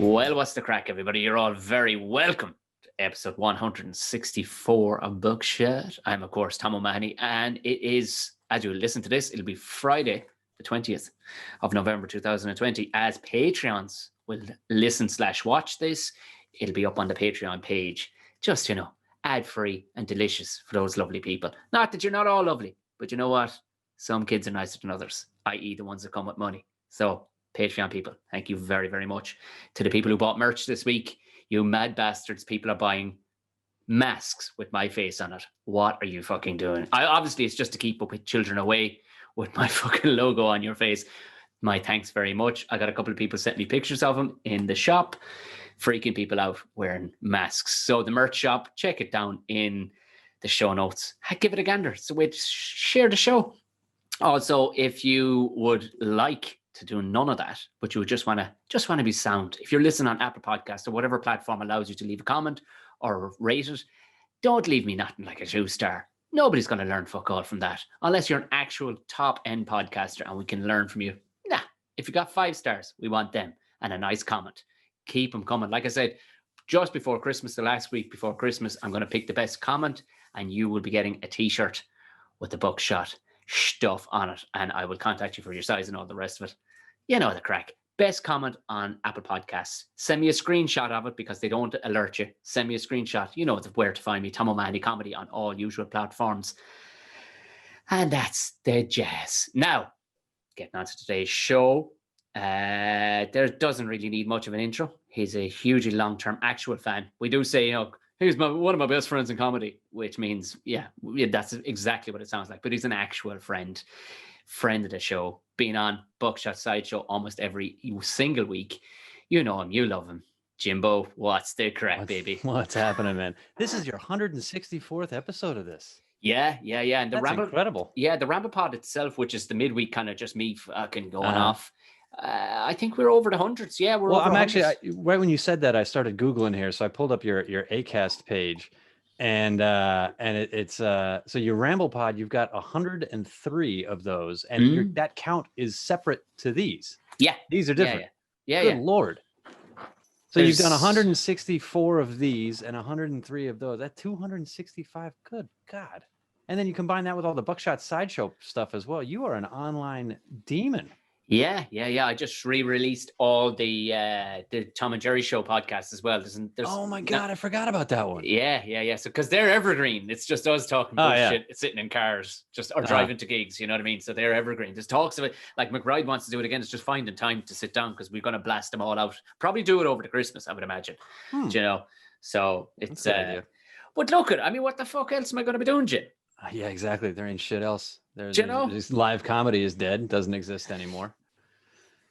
Well, what's the crack, everybody? You're all very welcome to episode 164 of Buckshot. I'm, of course, Tom O'Mahony, and it is, as you listen to this, it'll be Friday, the 20th of November 2020. As Patreons will listen/watch this, it'll be up on the Patreon page. Just, ad-free and delicious for those lovely people. Not that you're not all lovely, but you know what? Some kids are nicer than others, i.e. the ones that come with money. So, Patreon people, thank you very, very much. To the people who bought merch this week, you mad bastards, people are buying masks with my face on it. What are you fucking doing? Obviously, it's just to keep up with children away with my fucking logo on your face. My thanks very much. I got a couple of people sent me pictures of them in the shop, freaking people out wearing masks. So the merch shop, check it down in the show notes. Give it a gander. It's a way to share the show. Also, if you would like to do none of that, but you would just want to be sound, if you're listening on Apple Podcasts or whatever platform allows you to leave a comment or rate it, don't leave me nothing like a 2-star. Nobody's going to learn fuck all from that unless you're an actual top end podcaster and we can learn from you. Nah, if you got 5 stars, we want them and a nice comment. Keep them coming. Like I said, just before Christmas, the last week before Christmas, I'm going to pick the best comment and you will be getting a t-shirt with the Buckshot stuff on it, and I will contact you for your size and all the rest of it. You know the crack. Best comment on Apple Podcasts. Send me a screenshot of it because they don't alert you. Send me a screenshot. You know where to find me. Tom O'Mahony Comedy on all usual platforms. And that's the jazz. Now, getting on to today's show. There doesn't really need much of an intro. He's a hugely long-term actual fan. We do say, he's one of my best friends in comedy, which means, yeah, that's exactly what it sounds like. But he's an actual friend of the show, being on Buckshot Sideshow almost every single week. You know him, you love him. Jimbo, what's the crack, baby? What's happening, man? This is your 164th episode of this. Yeah. And that's incredible. Yeah, the Ramble Pod itself, which is the midweek kind of just me fucking going off. I think we're over the hundreds. Yeah, we're over. I'm actually right when you said that, I started Googling here, so I pulled up your Acast page, and it's so your Ramble Pod, you've got 103 of those, and that count is separate to these. Yeah, these are different. Yeah. Good Lord. So you've done 164 of these and 103 of those. That's 265. Good God. And then you combine that with all the Buckshot Sideshow stuff as well. You are an online demon. Yeah. I just re-released all the Tom and Jerry Show podcasts as well. There's oh my God, I forgot about that one. Yeah. So because they're evergreen, it's just us talking bullshit, sitting in cars, or driving to gigs. You know what I mean? So they're evergreen. There's talks of it. Like McBride wants to do it again. It's just finding time to sit down because we're going to blast them all out. Probably do it over the Christmas, I would imagine. So it's. But look at. I mean, what the fuck else am I going to be doing, Jim? Yeah, exactly. There ain't shit else. There's live comedy is dead. Doesn't exist anymore.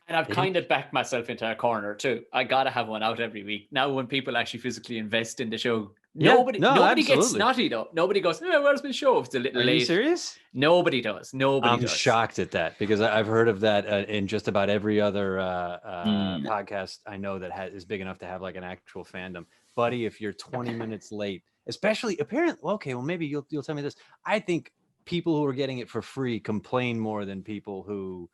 And I've kind of backed myself into a corner too. I gotta have one out every week. Now when people actually physically invest in the show, nobody gets snotty though. Nobody goes, where's my show? If it's a little late. Are you serious? Nobody does. I'm shocked at that because I've heard of that in just about every other podcast I know that is big enough to have like an actual fandom. Buddy, if you're 20 minutes late, especially apparently, okay, well maybe you'll tell me this. I think people who are getting it for free complain more than people who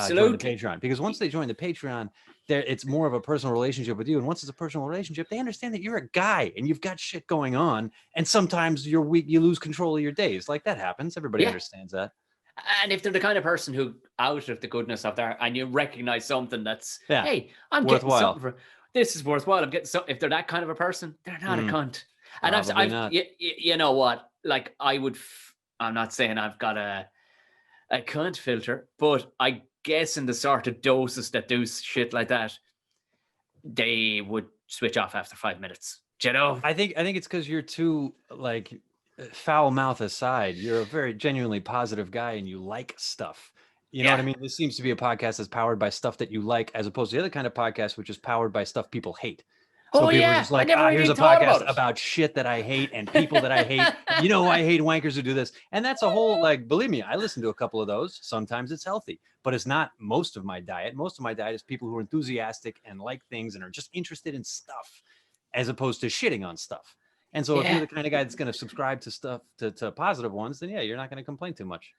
join the Patreon, because once they join the Patreon, it's more of a personal relationship with you, and once it's a personal relationship, they understand that you're a guy and you've got shit going on, and sometimes you're weak, you lose control of your days. Like that happens. Everybody understands that. And if they're the kind of person who, out of the goodness of their, and you recognize something that's, hey, I'm worthwhile. Getting something this is worthwhile. I'm getting if they're that kind of a person, they're not a cunt. And I've you know what? Like I'm not saying I've got a cunt filter, but I guess in the sort of doses that do shit like that, they would switch off after 5 minutes. Do you know? I think it's because you're too like foul mouth aside. You're a very genuinely positive guy and you like stuff. You know what I mean? This seems to be a podcast that's powered by stuff that you like, as opposed to the other kind of podcast which is powered by stuff people hate. So people are just like, here's a podcast about shit that I hate and people that I hate. You know, I hate wankers who do this. And that's a whole, like, believe me, I listen to a couple of those. Sometimes it's healthy, but it's not most of my diet. Most of my diet is people who are enthusiastic and like things and are just interested in stuff as opposed to shitting on stuff. And so if you're the kind of guy that's going to subscribe to stuff, to positive ones, then you're not going to complain too much.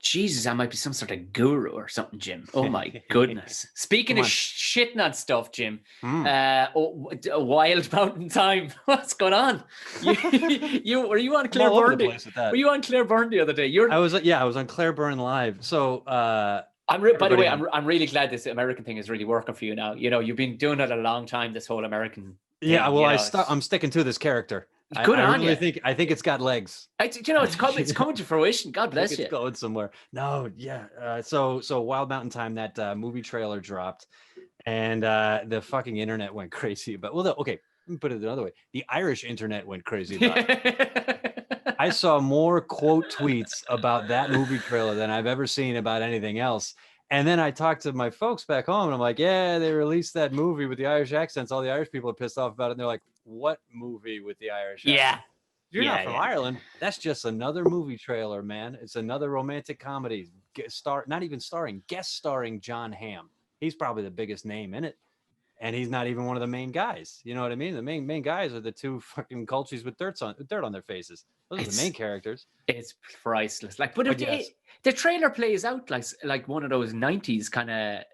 Jesus, I might be some sort of guru or something, Jim. Oh my goodness. Speaking of shitting on stuff, Jim, Wild Mountain Time. What's going on? Were you on Claire Byrne? Were you on Claire Byrne the other day? I was on Claire Byrne live. So by the way, I'm really glad this American thing is really working for you now. You know, you've been doing it a long time, this whole American thing. Yeah, well, I'm sticking to this character. Good I on really you. I think it's got legs. It's coming to fruition. God bless you. It's going somewhere. No, yeah. So Wild Mountain Time, that movie trailer dropped, and the fucking internet went crazy. But okay, let me put it another way: the Irish internet went crazy about it. I saw more quote tweets about that movie trailer than I've ever seen about anything else. And then I talked to my folks back home, and I'm like, yeah, they released that movie with the Irish accents. All the Irish people are pissed off about it. And they're like, what movie with the Irish accent? You're not from Ireland. That's just another movie trailer, man. It's another romantic comedy. Guest starring John Hamm. He's probably the biggest name in it. And he's not even one of the main guys. You know what I mean? The main guys are the two fucking cultures with dirt on their faces. Those are the main characters. It's priceless. The trailer plays out like one of those 90s kind of.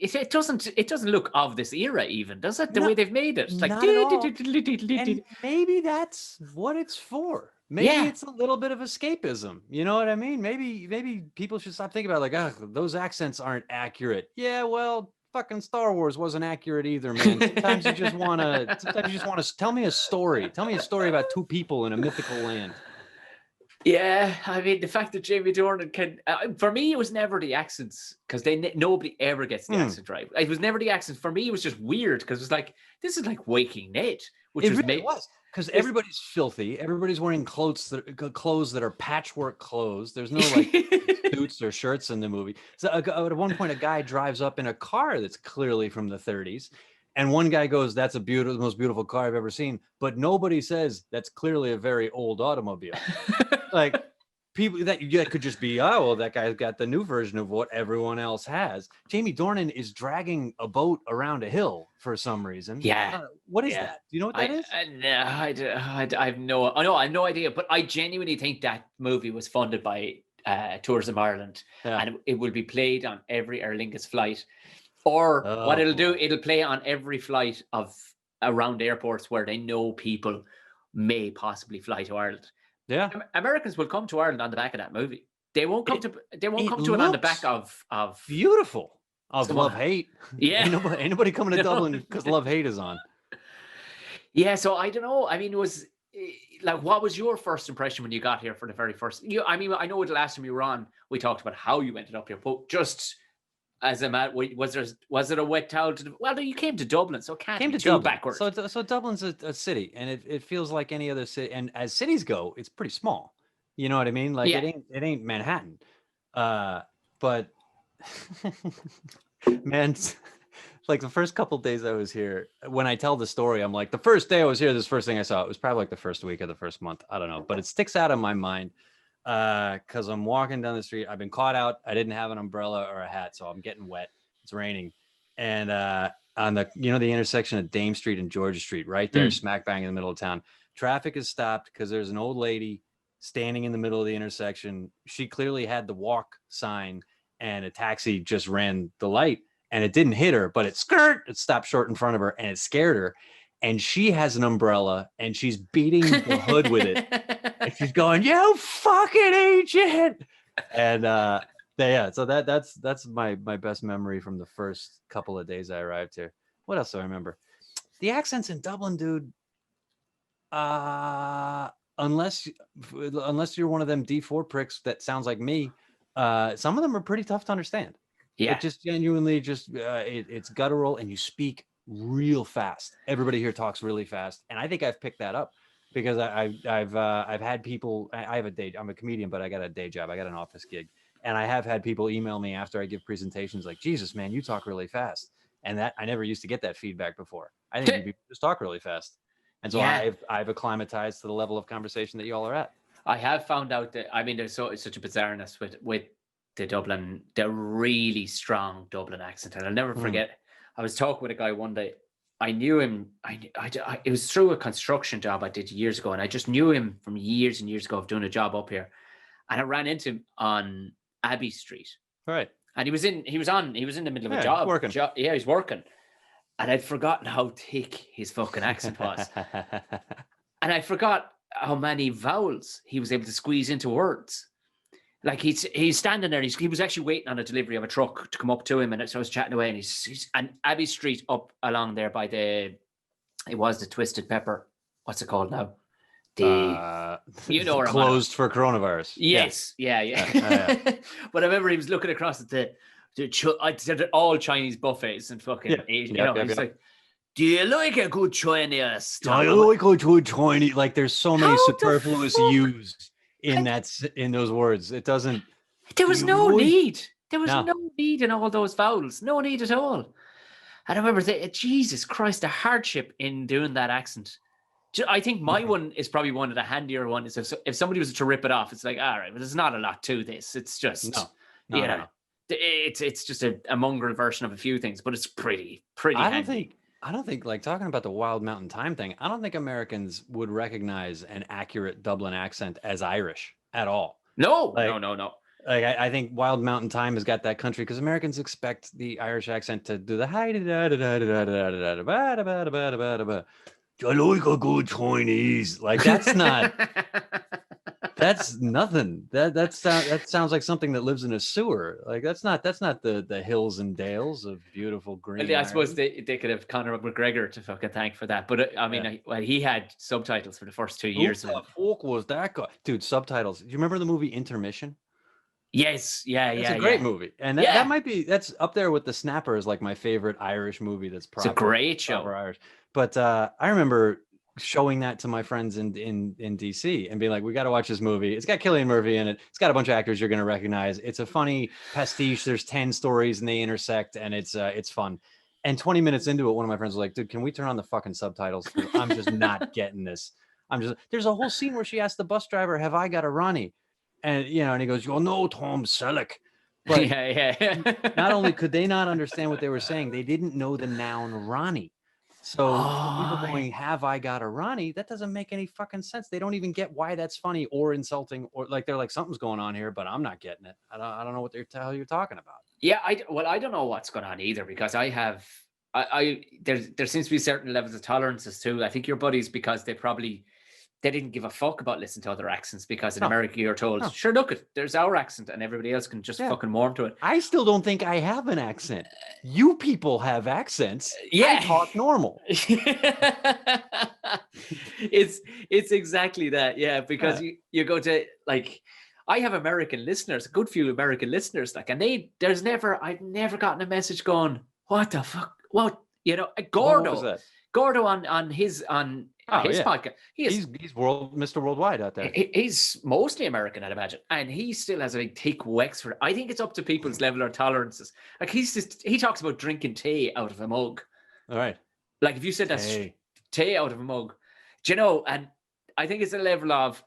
It doesn't look of this era even, does it? The way they've made it, like and maybe that's what it's for. Maybe it's a little bit of escapism. You know what I mean? Maybe people should stop thinking about those accents aren't accurate. Yeah, well, fucking Star Wars wasn't accurate either, man. Sometimes you just want to tell me a story. Tell me a story about two people in a mythical land. Yeah, I mean, the fact that Jamie Dornan can, for me, it was never the accents, because nobody ever gets the accent right. It was never the accents. For me, it was just weird, because it was like, this is like Waking Ned, which was because everybody's filthy. Everybody's wearing clothes that are patchwork clothes. There's no like suits or shirts in the movie. So at one point, a guy drives up in a car that's clearly from the 30s. And one guy goes, that's the most beautiful car I've ever seen. But nobody says that's clearly a very old automobile. Like people that could just be, oh, well, that guy's got the new version of what everyone else has. Jamie Dornan is dragging a boat around a hill for some reason. Yeah. What is that? Do you know what that is? I have no idea. But I genuinely think that movie was funded by Tourism Ireland, and it will be played on every Aer Lingus flight. Or what it'll do, it'll play on every flight of around airports where they know people may possibly fly to Ireland. Yeah, Americans will come to Ireland on the back of that movie. They won't come to it on the back of beautiful of Love Hate. Yeah, ain't nobody coming to Dublin because Love Hate is on. Yeah, so I don't know. I mean, it was like, what was your first impression when you got here for the very first? I mean, I know the last time you were on, we talked about how you ended up here, but just. As a matter, was it a wet towel? Well, you came to Dublin, so it can't be too backwards. So Dublin's a city, and it feels like any other city. And as cities go, it's pretty small. You know what I mean? Like it ain't Manhattan. But man, like the first couple of days I was here, when I tell the story, I'm like, the first day I was here, this first thing I saw, it was probably like the first week of the first month. I don't know, but it sticks out in my mind. Because I'm walking down the street. I've been caught out. I didn't have an umbrella or a hat, so I'm getting wet. It's raining. And on the the intersection of Dame Street and Georgia Street, right there, smack bang in the middle of town, traffic is stopped because there's an old lady standing in the middle of the intersection. She clearly had the walk sign, and a taxi just ran the light, and it didn't hit her, but it stopped short in front of her, and it scared her. And she has an umbrella, and she's beating the hood with it. And she's going, "You fucking agent!" And so that's my best memory from the first couple of days I arrived here. What else do I remember? The accents in Dublin, dude. Unless you're one of them D4 pricks that sounds like me, some of them are pretty tough to understand. Yeah, it just genuinely it's guttural, and you speak real fast. Everybody here talks really fast, and I think I've picked that up because I've had people. I have a day. I'm a comedian, but I got a day job. I got an office gig, and I have had people email me after I give presentations like, "Jesus, man, you talk really fast," and that I never used to get that feedback before. I think you just talk really fast, and so I've acclimatized to the level of conversation that you all are at. I have found out that there's such a bizarreness with the really strong Dublin accent, and I'll never forget. I was talking with a guy one day. I knew him. It was through a construction job I did years ago, and I just knew him from years and years ago of doing a job up here. And I ran into him on Abbey Street. Right. And he was in the middle of a Yeah, working. Yeah, he's working. And I'd forgotten how thick his fucking accent was. And I forgot how many vowels he was able to squeeze into words. Like he's standing there. He was actually waiting on a delivery of a truck to come up to him, and so I was chatting away. And he's and Abbey Street up along there by it was the Twisted Pepper. What's it called now? Closed for coronavirus. Yes, yeah. But I remember he was looking across at the all Chinese buffets and fucking Asian. He's like, "Do you like a good Chinese? Do you like a good Chinese?" Like, there's so many superfluous used in those words. It doesn't. There was no need. There was no need in all those vowels. No need at all. And I remember Jesus Christ, the hardship in doing that accent. I think my one is probably one of the handier ones. If somebody was to rip it off, it's like, all right, but there's not a lot to this. It's just, it's just a mongrel version of a few things, but it's pretty handy. I don't think, like, talking about the Wild Mountain Time thing, I don't think Americans would recognize an accurate Dublin accent as Irish at all. No. Like, I think Wild Mountain Time has got that country because Americans expect the Irish accent to do the hi da da da da da da da da da da da. I like a good Chinese. Like, that's not. That's nothing. That sounds like something that lives in a sewer. Like, that's not the hills and dales of beautiful green. I suppose they could have Conor McGregor to fucking thank for that. But I mean, he had subtitles for the first 2 years. Who the fuck was that guy? Dude, subtitles. Do you remember the movie Intermission? Yes, it's a great movie, and that's up there with The Snapper as like my favorite Irish movie. It's a great show. Irish. But I remember showing that to my friends in DC and being like, we got to watch this movie. It's got Cillian Murphy in it. It's got a bunch of actors you're going to recognize. It's a funny pastiche. There's 10 stories and they intersect, and it's fun. And 20 minutes into it, one of my friends was like, dude, can we turn on the fucking subtitles? I'm just not getting this. There's a whole scene where she asked the bus driver, have I got a Ronnie? And, and he goes, no, Tom Selleck. But not only could they not understand what they were saying, they didn't know the noun Ronnie. So people going, have I got a Ronnie? That doesn't make any fucking sense. They don't even get why that's funny or insulting, or like they're like, something's going on here, but I'm not getting it. I don't know what the hell you're talking about. Yeah, I don't know what's going on either, because there seems to be certain levels of tolerances too. I think your buddies, because they didn't give a fuck about listening to other accents, because in America you're told, sure, look, there's our accent and everybody else can just fucking warm to it. I still don't think I have an accent. You people have accents. Yeah. I talk normal. It's exactly that. Yeah, because you go to, like, I have American listeners, a good few American listeners, like, and I've never gotten a message going, what the fuck? What? Gordo on his podcast. He's Mr. Worldwide out there. He's mostly American, I'd imagine, and he still has a big thick Wexford. I think it's up to people's level of tolerances. Like, he talks about drinking tea out of a mug. All right. Like, if you said that's tea out of a mug, and I think it's a level of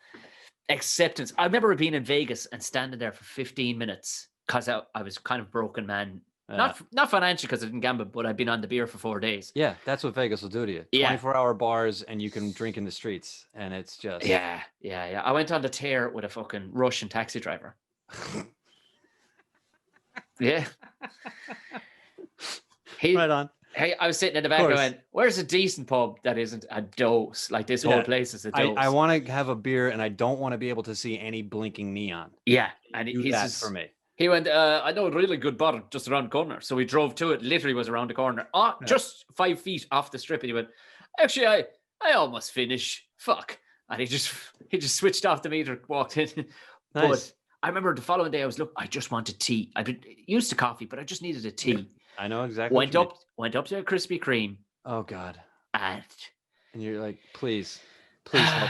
acceptance. I remember being in Vegas and standing there for 15 minutes because I was kind of broken, man. Not financially, because I didn't gamble, but I've been on the beer for 4 days. Yeah, that's what Vegas will do to you. 24-hour bars, and you can drink in the streets, and it's just... Yeah. I went on the tear with a fucking Russian taxi driver. Yeah. Right on. Hey, I was sitting in the back and I went, where's a decent pub that isn't a dose? Like, this whole place is a dose. I want to have a beer, and I don't want to be able to see any blinking neon. Yeah. And that's for me. He went, I know a really good bar just around the corner. So we drove to it, literally was around the corner, just 5 feet off the strip. And he went, actually, I almost finish. Fuck. And he just switched off the meter, walked in. Nice. But I remember the following day, I just wanted tea. I've been used to coffee, but I just needed a tea. I know exactly. Went up to a Krispy Kreme. Oh, God. And you're like, please help me.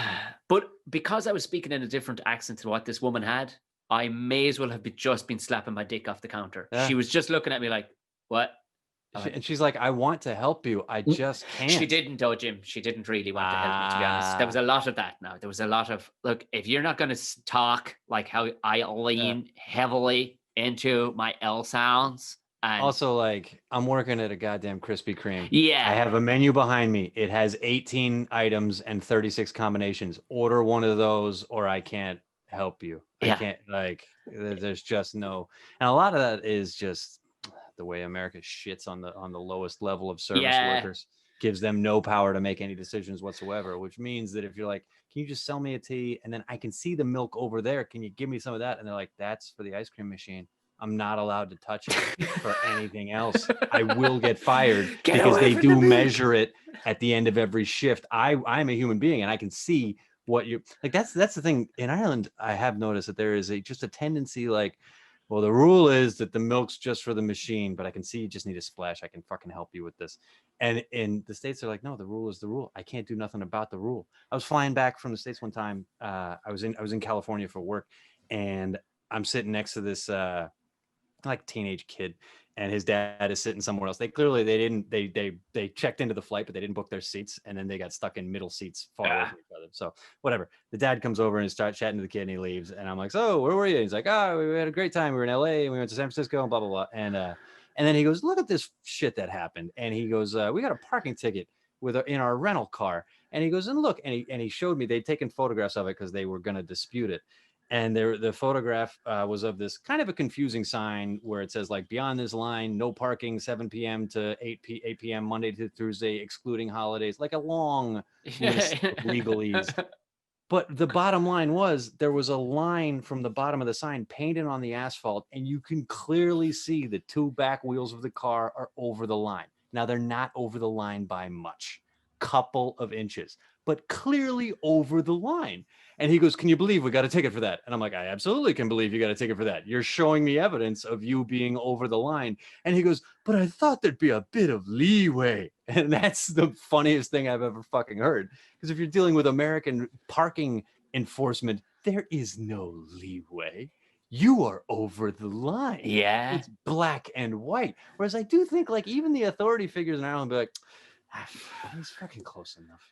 But because I was speaking in a different accent to what this woman had, I may as well have just been slapping my dick off the counter. Yeah. She was just looking at me like, what? And she's like, I want to help you. I just can't. She didn't, though, Jim. She didn't really want to help me, to be honest. There was a lot of that now. There was a lot of, look, if you're not going to talk like how I lean heavily into my L sounds. And also, like, I'm working at a goddamn Krispy Kreme. Yeah. I have a menu behind me. It has 18 items and 36 combinations. Order one of those or I can't help you. Yeah. I can't, like, there's just no, and a lot of that is just the way America shits on the lowest level of service workers, gives them no power to make any decisions whatsoever, which means that if you're like, can you just sell me a tea? And then I can see the milk over there. Can you give me some of that? And they're like, that's for the ice cream machine. I'm not allowed to touch it for anything else. I will get fired because they do measure it at the end of every shift. I'm a human being and I can see what you like. That's the thing in Ireland. I have noticed that there is just a tendency like, well, the rule is that the milk's just for the machine, but I can see you just need a splash. I can fucking help you with this. And in the States, they're like, no, the rule is the rule. I can't do nothing about the rule. I was flying back from the States one time. I was in California for work, and I'm sitting next to this like teenage kid, and his dad is sitting somewhere else. They didn't they checked into the flight, but they didn't book their seats, and then they got stuck in middle seats far away from each other. So whatever. The dad comes over and starts chatting to the kid, and he leaves. And I'm like, so where were you? And he's like, we had a great time. We were in LA and we went to San Francisco and blah blah blah. And then he goes, look at this shit that happened. And he goes, we got a parking ticket in our rental car. And he goes, and look, and he showed me they'd taken photographs of it because they were going to dispute it. And the photograph was of this kind of a confusing sign where it says like beyond this line, no parking, 7 p.m. to 8 p.m. Monday to Thursday, excluding holidays, like a long list of legalese. But the bottom line was there was a line from the bottom of the sign painted on the asphalt, and you can clearly see the two back wheels of the car are over the line. Now, they're not over the line by much, couple of inches, but clearly over the line. And he goes, can you believe we got a ticket for that? And I'm like, I absolutely can believe you got a ticket for that. You're showing me evidence of you being over the line. And he goes, but I thought there'd be a bit of leeway. And that's the funniest thing I've ever fucking heard. Because if you're dealing with American parking enforcement, there is no leeway. You are over the line. Yeah. It's black and white. Whereas I do think like even the authority figures in Ireland be like, he's fucking close enough.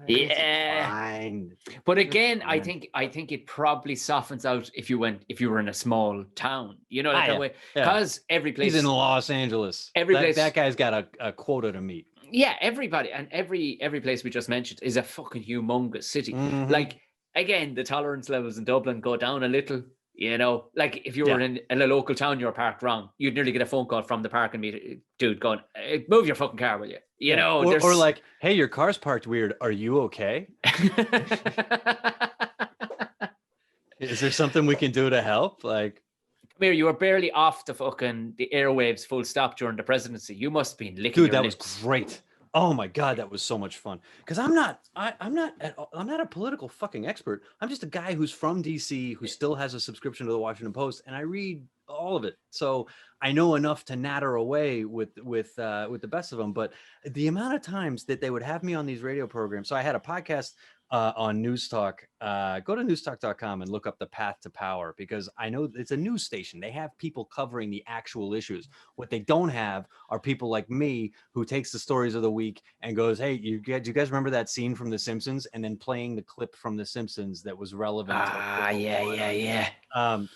Yeah. Fine. But again, I think it probably softens out if you were in a small town, like that way, because every place. He's in Los Angeles. Every place that guy's got a quota to meet. Yeah, everybody and every place we just mentioned is a fucking humongous city. Mm-hmm. Like again, the tolerance levels in Dublin go down a little. Like if you were in a local town, you were parked wrong, you'd nearly get a phone call from the parking meter dude going, hey, move your fucking car, will you? You know, or like, hey, your car's parked weird. Are you okay? Is there something we can do to help? Like, come here, you were barely off the airwaves full stop during the presidency. You must have been licking your lips. Was great. Oh my God, that was so much fun. Because I'm not a political fucking expert. I'm just a guy who's from DC who still has a subscription to the Washington Post, and I read all of it. So I know enough to natter away with the best of them. But the amount of times that they would have me on these radio programs. So I had a podcast on News Talk. Go to newstalk.com and look up The Path to Power, because I know it's a news station. They have people covering the actual issues. What they don't have are people like me who takes the stories of the week and goes, hey, do you guys remember that scene from The Simpsons? And then playing the clip from The Simpsons that was relevant. Yeah.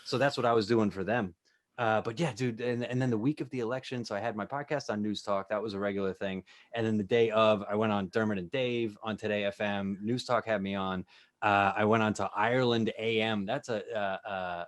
So that's what I was doing for them. But yeah, dude, and then the week of the election, so I had my podcast on News Talk. That was a regular thing. And then the day of, I went on Dermot and Dave on Today FM. News Talk had me on. I went on to Ireland AM. That's a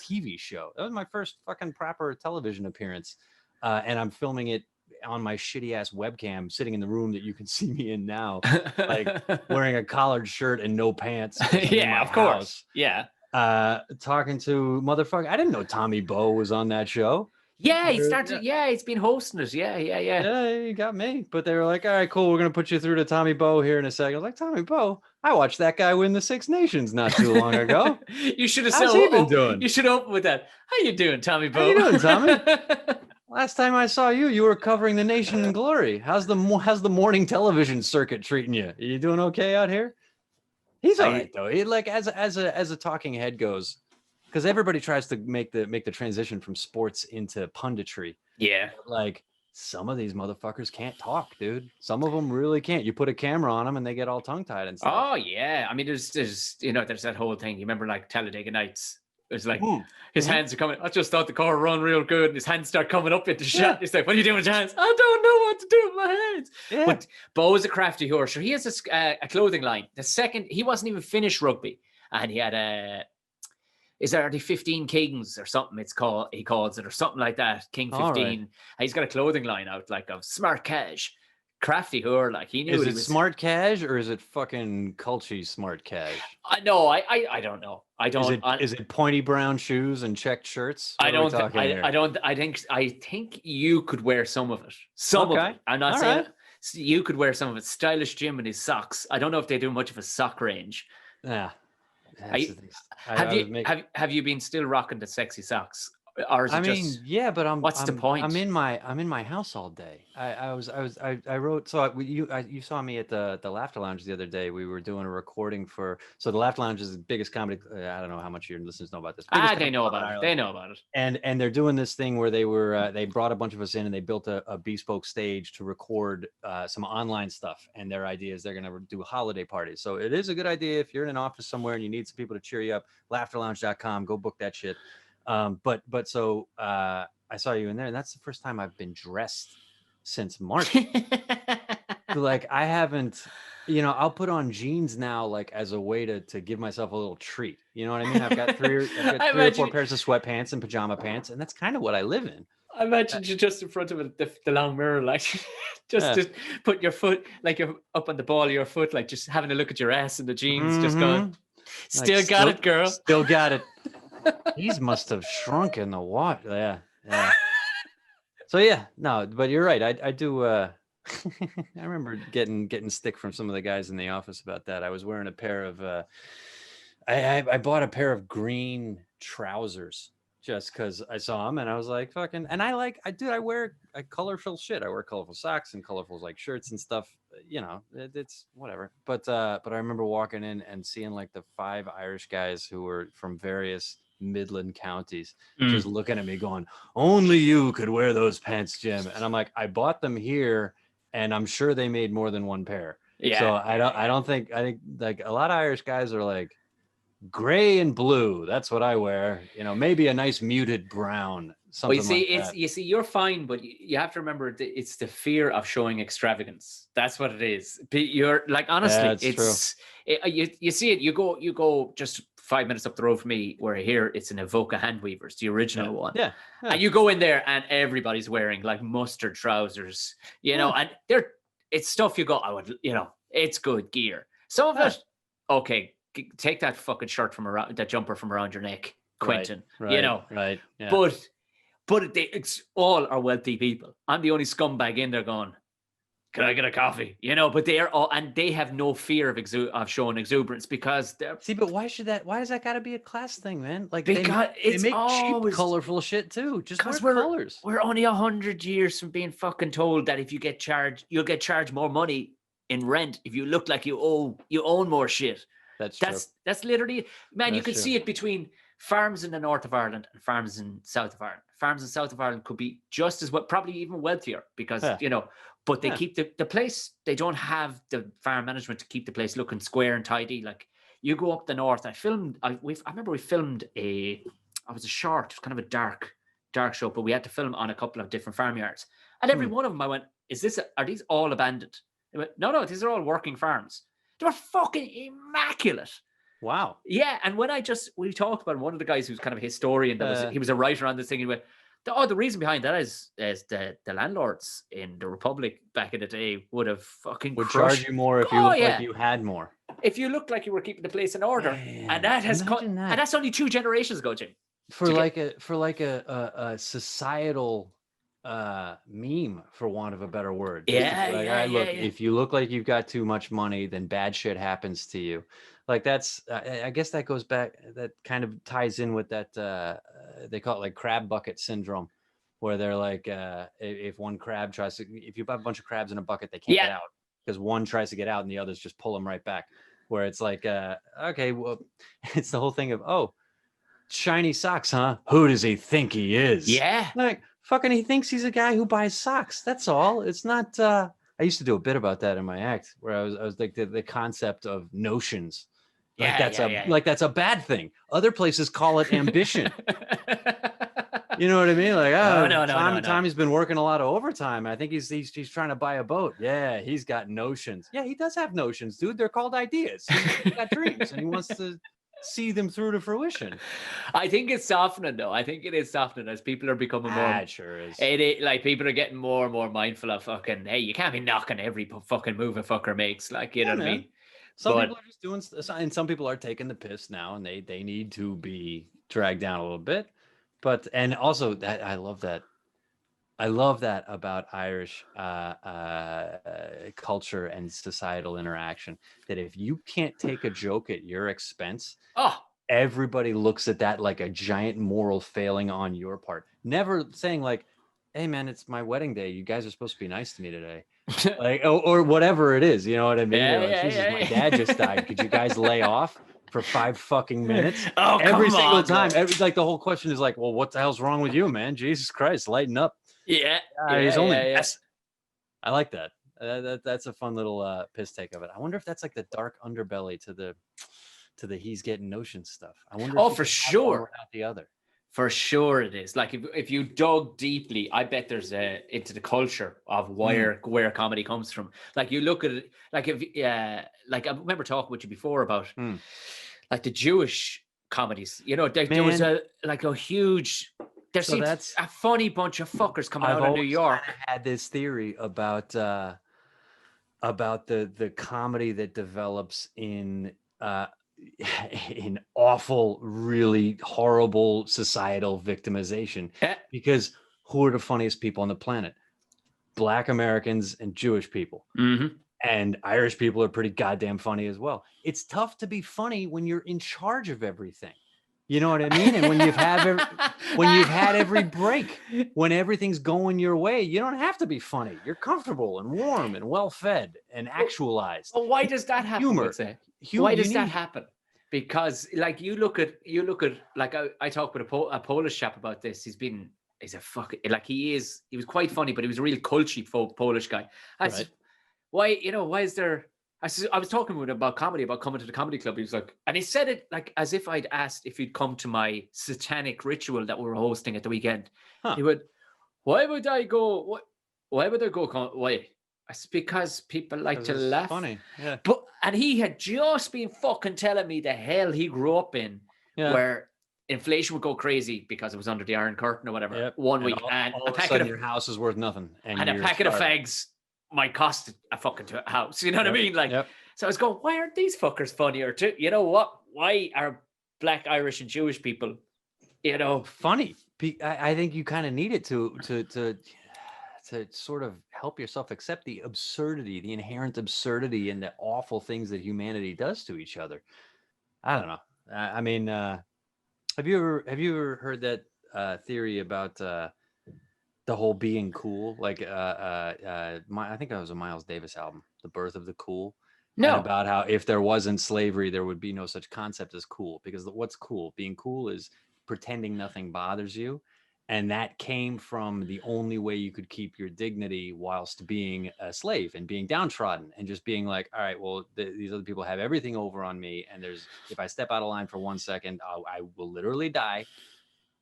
TV show. That was my first fucking proper television appearance. And I'm filming it on my shitty ass webcam, sitting in the room that you can see me in now, like wearing a collared shirt and no pants. Yeah, of course. Yeah. Talking to motherfucker. I didn't know Tommy Bowe was on that show. Yeah, he started. Yeah, he's been hosting it. Yeah. Yeah, he got me. But they were like, all right, cool. We're gonna put you through to Tommy Bowe here in a second. I was like, Tommy Bowe? I watched that guy win the Six Nations not too long ago. You should have. How's he been doing? You should open with that. How you doing, Tommy Bowe? How you doing, Tommy? Last time I saw you, you were covering the nation in glory. How's the morning television circuit treating you? Are you doing okay out here? He's all right though. He, like as a talking head goes, because everybody tries to make the transition from sports into punditry. Yeah. Like some of these motherfuckers can't talk, dude. Some of them really can't. You put a camera on them and they get all tongue tied and stuff. Oh yeah. I mean, there's that whole thing. You remember like Talladega Nights? It's like his hands are coming. I just thought the car run real good, and his hands start coming up into shot. He's like, "What are you doing with your hands?" I don't know what to do with my hands. Yeah. But Bo is a crafty horse. He has a clothing line. The second he wasn't even finished rugby, and he had a. Is there already 15 Kings or something? He calls it or something like that. King 15. All right. And he's got a clothing line out like of smart cash, crafty whore. Like he knew. Is he it was smart cash or is it fucking culty smart cash? I don't know. I don't. Is it pointy brown shoes and checked shirts? I think you could wear some of it. Some of it. I'm not saying you could wear some of it. Stylish Jim and his socks. I don't know if they do much of a sock range. Yeah. Have you been still rocking the sexy socks? Or is it yeah, but what's the point? I'm in my house all day. I wrote. So you saw me at the Laughter Lounge the other day. We were doing a recording so the Laughter Lounge is the biggest comedy. I don't know how much your listeners know about this. They know about it. They know about it. And they're doing this thing where they brought a bunch of us in and they built a bespoke stage to record some online stuff. And their idea is they're going to do holiday parties. So it is a good idea if you're in an office somewhere and you need some people to cheer you up. Laughterlounge.com. Go book that shit. So I saw you in there, and that's the first time I've been dressed since March. Like I haven't, I'll put on jeans now, like as a way to give myself a little treat. You know what I mean? I've got three or four pairs of sweatpants and pajama pants, and that's kind of what I live in. I imagine you just in front of the long mirror, like just put your foot, like you're up on the ball of your foot, like just having a look at your ass in the jeans, just going, still got it, girl. Still got it. These must have shrunk in the water. Yeah. So yeah, no, but you're right. I do. I remember getting stick from some of the guys in the office about that. I was wearing a pair of. I bought a pair of green trousers just because I saw them and I was like, fucking. And I wear colorful shit. I wear colorful socks and colorful like shirts and stuff. It's whatever. But I remember walking in and seeing like the 5 Irish guys who were from various Midland counties just looking at me going, only you could wear those pants, Jim. And I'm like, I bought them here and I'm sure they made more than one pair. So I think like a lot of Irish guys are like gray and blue. That's what I wear. Maybe a nice muted brown. Something you see, you're fine, but you have to remember it's the fear of showing extravagance. That's what it is. You're like, honestly, you see it. You go just 5 minutes up the road from me, where here it's an Evoca hand weavers, the original one. Yeah. And you go in there and everybody's wearing like mustard trousers, and it's stuff you go, I would, it's good gear. Some of it, okay, take that fucking shirt from around, that jumper from around your neck, Quentin. Right. Yeah. But it's all are wealthy people. I'm the only scumbag in there going, can I get a coffee? But they are all, and they have no fear of showing exuberance because they're. See, but why does that got to be a class thing, man? Like because they make cheap, colorful shit too. Just wear colors. We're only 100 years from being fucking told that if you get charged, you'll get charged more money in rent if you look like you own more shit. That's literally, man. You can see it between farms in the north of Ireland and farms in south of Ireland. Farms in south of Ireland could be just as well, probably even wealthier because but they keep the place. They don't have the farm management to keep the place looking square and tidy. Like you go up the north. I remember we filmed it was a short. It was kind of a dark show, but we had to film on a couple of different farmyards. And every one of them, I went, are these all abandoned? They went, no, these are all working farms. They were fucking immaculate. Wow. Yeah, and when we talked about one of the guys who's kind of a historian, he was a writer on this thing, and he went, the reason behind that is the landlords in the Republic back in the day would have fucking charge you more if you looked like you had more. If you looked like you were keeping the place in order, and that's only 2 generations ago, Jim. For a societal meme, for want of a better word. If you look like you've got too much money, then bad shit happens to you. Like that's I guess that goes back, that kind of ties in with that they call it like crab bucket syndrome, where they're like if one crab if you have a bunch of crabs in a bucket, they can't get out because one tries to get out and the others just pull them right back, where it's like okay, well, it's the whole thing of shiny socks, huh? Who does he think he is? Yeah, like fucking he thinks he's a guy who buys socks. That's all. It's not I used to do a bit about that in my act, where I was like the concept of notions. Like that's a bad thing. Other places call it ambition. You know what I mean? Like, no. Tommy's been working a lot of overtime. I think he's trying to buy a boat. Yeah, he's got notions. Yeah, he does have notions, dude. They're called ideas. He's got dreams, and he wants to see them through to fruition. I think it's softening, though. I think it is softening as people are becoming more. It sure is. Like people are getting more and more mindful of fucking. Hey, you can't be knocking every fucking move a fucker makes. Like you know what I mean. Some people are just doing, and some people are taking the piss now, and they need to be dragged down a little bit. But and also that I love that about Irish culture and societal interaction. That if you can't take a joke at your expense, everybody looks at that like a giant moral failing on your part. Never saying like, "Hey man, it's my wedding day. You guys are supposed to be nice to me today." Like or whatever it is, you know what I mean? Yeah, Jesus, my dad just died. Could you guys lay off for 5 fucking minutes? Oh, every single time. Like the whole question is like, well, what the hell's wrong with you, man? Jesus Christ, lighten up. Yeah, he's only yes. I like that. That's a fun little piss take of it. I wonder if that's like the dark underbelly to the he's getting notion stuff. I wonder. Oh, for sure. Not the other. For sure it is. Like if you dug deeply, I bet there's into the culture of where comedy comes from. Like you look at it, like if like I remember talking with you before about like the Jewish comedies. You know, there was a huge. That's a funny bunch of fuckers coming out of New York. I had this theory about the comedy that develops in awful, really horrible societal victimization. Because who are the funniest people on the planet? Black Americans and Jewish people. Mm-hmm. And Irish people are pretty goddamn funny as well. It's tough to be funny when you're in charge of everything. You know what I mean? And when you've had every break, when everything's going your way, you don't have to be funny. You're comfortable and warm and well-fed and actualized. Well, why does that happen? Humor. Why does that happen? Because like you look at like I talked with a Polish chap about this. He's a fucking like he was quite funny, but he was a real culty Polish guy. I said, why is there? I was talking with him about comedy, about coming to the comedy club. He was like, and he said it like as if I'd asked if he'd come to my satanic ritual that we were hosting at the weekend. He would, why would I go? Why would I go? Why? I said, because people like to laugh. Funny, yeah. And he had just been fucking telling me the hell he grew up in, where inflation would go crazy because it was under the Iron Curtain or whatever. Yep. One week, and all of a sudden your house is worth nothing, and a packet of fags might cost a fucking house. You know what I mean? Like, so I was going, why aren't these fuckers funnier too? You know what? Why are Black, Irish, and Jewish people, funny? I think you kind of need it to sort of help yourself accept the absurdity, the inherent absurdity, and the awful things that humanity does to each other. I don't know. I mean, have you ever heard that theory about the whole being cool? Like, I think that was a Miles Davis album, "The Birth of the Cool." No. And about how if there wasn't slavery, there would be no such concept as cool. Because what's cool? Being cool is pretending nothing bothers you. And that came from the only way you could keep your dignity whilst being a slave and being downtrodden and just being like, all right, well, these other people have everything over on me. And if I step out of line for 1 second, I will literally die.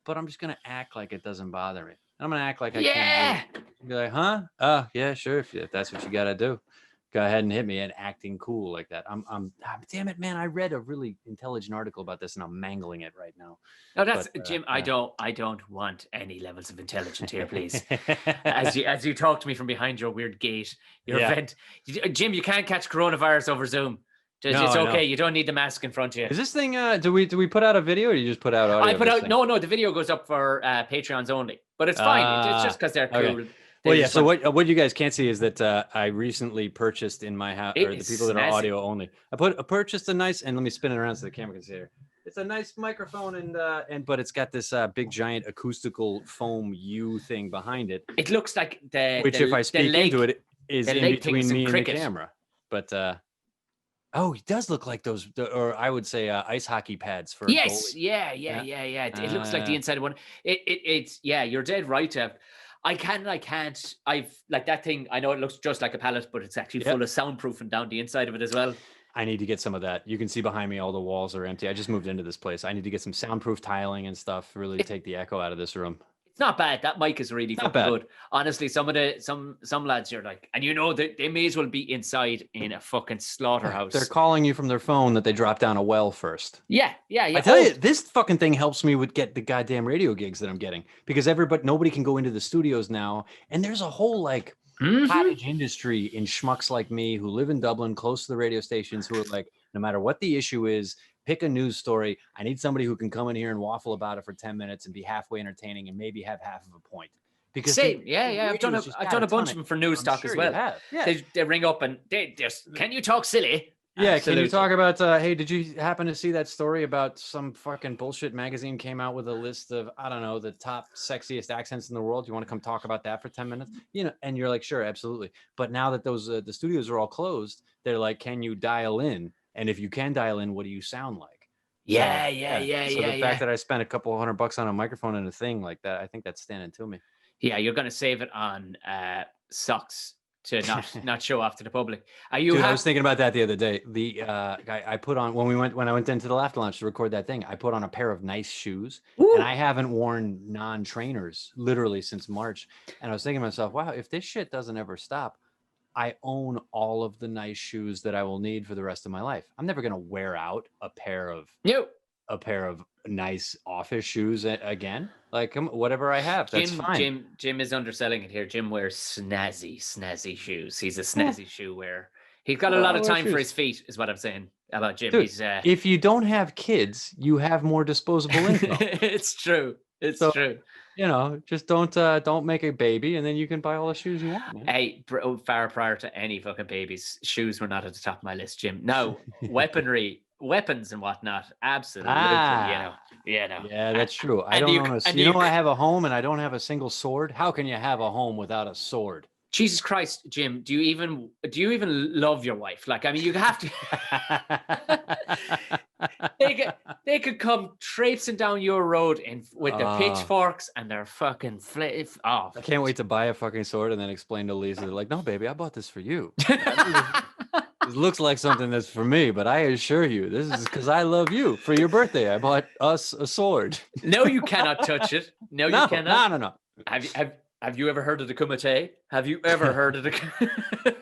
But I'm just going to act like it doesn't bother me. I'm going to act like I can't do it. Be like, huh? Oh, yeah, sure. If that's what you got to do. Go ahead and hit me, and acting cool like that. Damn it, man. I read a really intelligent article about this and I'm mangling it right now. No, that's Jim. I don't want any levels of intelligence here, please. as you talk to me from behind your weird gate, your event. Jim, you can't catch coronavirus over Zoom. It's okay. You don't need the mask in front of you. Is this thing, do we put out a video or you just put out audio? I put out, no, the video goes up for Patreons only, but it's fine. It's just because they're cool. Okay. Well, yeah. So what you guys can't see is that I recently purchased in my house, or the people that are audio only. I purchased a nice, and let me spin it around so the camera can see it. It's a nice microphone, but it's got this big giant acoustical foam U thing behind it. It looks like if I speak into it, is in between me and the camera. But oh, it does look like those, or I would say ice hockey pads for. Yes, yeah. It looks like the inside of one. It's you're dead right, Tev. I can't. I've like that thing. I know it looks just like a pallet, but it's actually full of soundproofing down the inside of it as well. I need to get some of that. You can see behind me, all the walls are empty. I just moved into this place. I need to get some soundproof tiling and stuff, really take the echo out of this room. not bad. That mic is really Not fucking bad. good. Honestly, some lads you're like, and you know that they may as well be inside in a fucking slaughterhouse. They're calling you from their phone that they dropped down a well first. Yeah. I tell you, this fucking thing helps me with get the goddamn radio gigs that I'm getting because nobody can go into the studios now, and there's a whole like cottage industry in schmucks like me who live in Dublin, close to the radio stations, who are like, no matter what the issue is, pick a news story. I need somebody who can come in here and waffle about it for 10 minutes and be halfway entertaining and maybe have half of a point. Because Same, I've done a bunch of them for news talk as well. Yeah, they ring up and they just, can you talk silly? Yeah, Absolutely. can you talk about, hey, did you happen to see that story about some fucking bullshit magazine came out with a list of, I don't know, the top sexiest accents in the world? You want to come talk about that for 10 minutes? You know, and you're like, sure, absolutely. But now that those the studios are all closed, they're like, can you dial in? And if you can dial in, what do you sound like? Yeah. So the fact that I spent a couple $100 on a microphone and a thing like that, I think that's standing to me. Yeah, you're going to save it on socks to not show off to the public. I was thinking about that the other day. The I put on when I went into the Laughter Lounge to record that thing, I put on a pair of nice shoes. Ooh. And I haven't worn non-trainers literally since March. And I was thinking to myself, wow, if this shit doesn't ever stop, I own all of the nice shoes that I will need for the rest of my life. I'm never going to wear out a pair of nice office shoes again. Like whatever I have, that's fine. Jim is underselling it here. Jim wears snazzy shoes. He's a snazzy shoe wearer. He's got a lot of time for his feet, is what I'm saying about Jim. Dude, if you don't have kids, you have more disposable income. It's true. It's true. You know, just don't make a baby, and then you can buy all the shoes you want. Man. Hey, far prior to any fucking babies, shoes were not at the top of my list, Jim. No, weapons and whatnot, absolutely. Yeah, that's true. I have a home and I don't have a single sword. How can you have a home without a sword? Jesus Christ, Jim, do you even love your wife? Like, I mean, you have to. They could come traipsing down your road with their pitchforks and their fucking I can't wait to buy a fucking sword and then explain to Lisa, like, no, baby, I bought this for you. It looks like something that's for me, but I assure you, this is because I love you. For your birthday, I bought us a sword. No, you cannot touch it. No, you cannot. No. Have you ever heard of the kumite? Have you ever heard of the?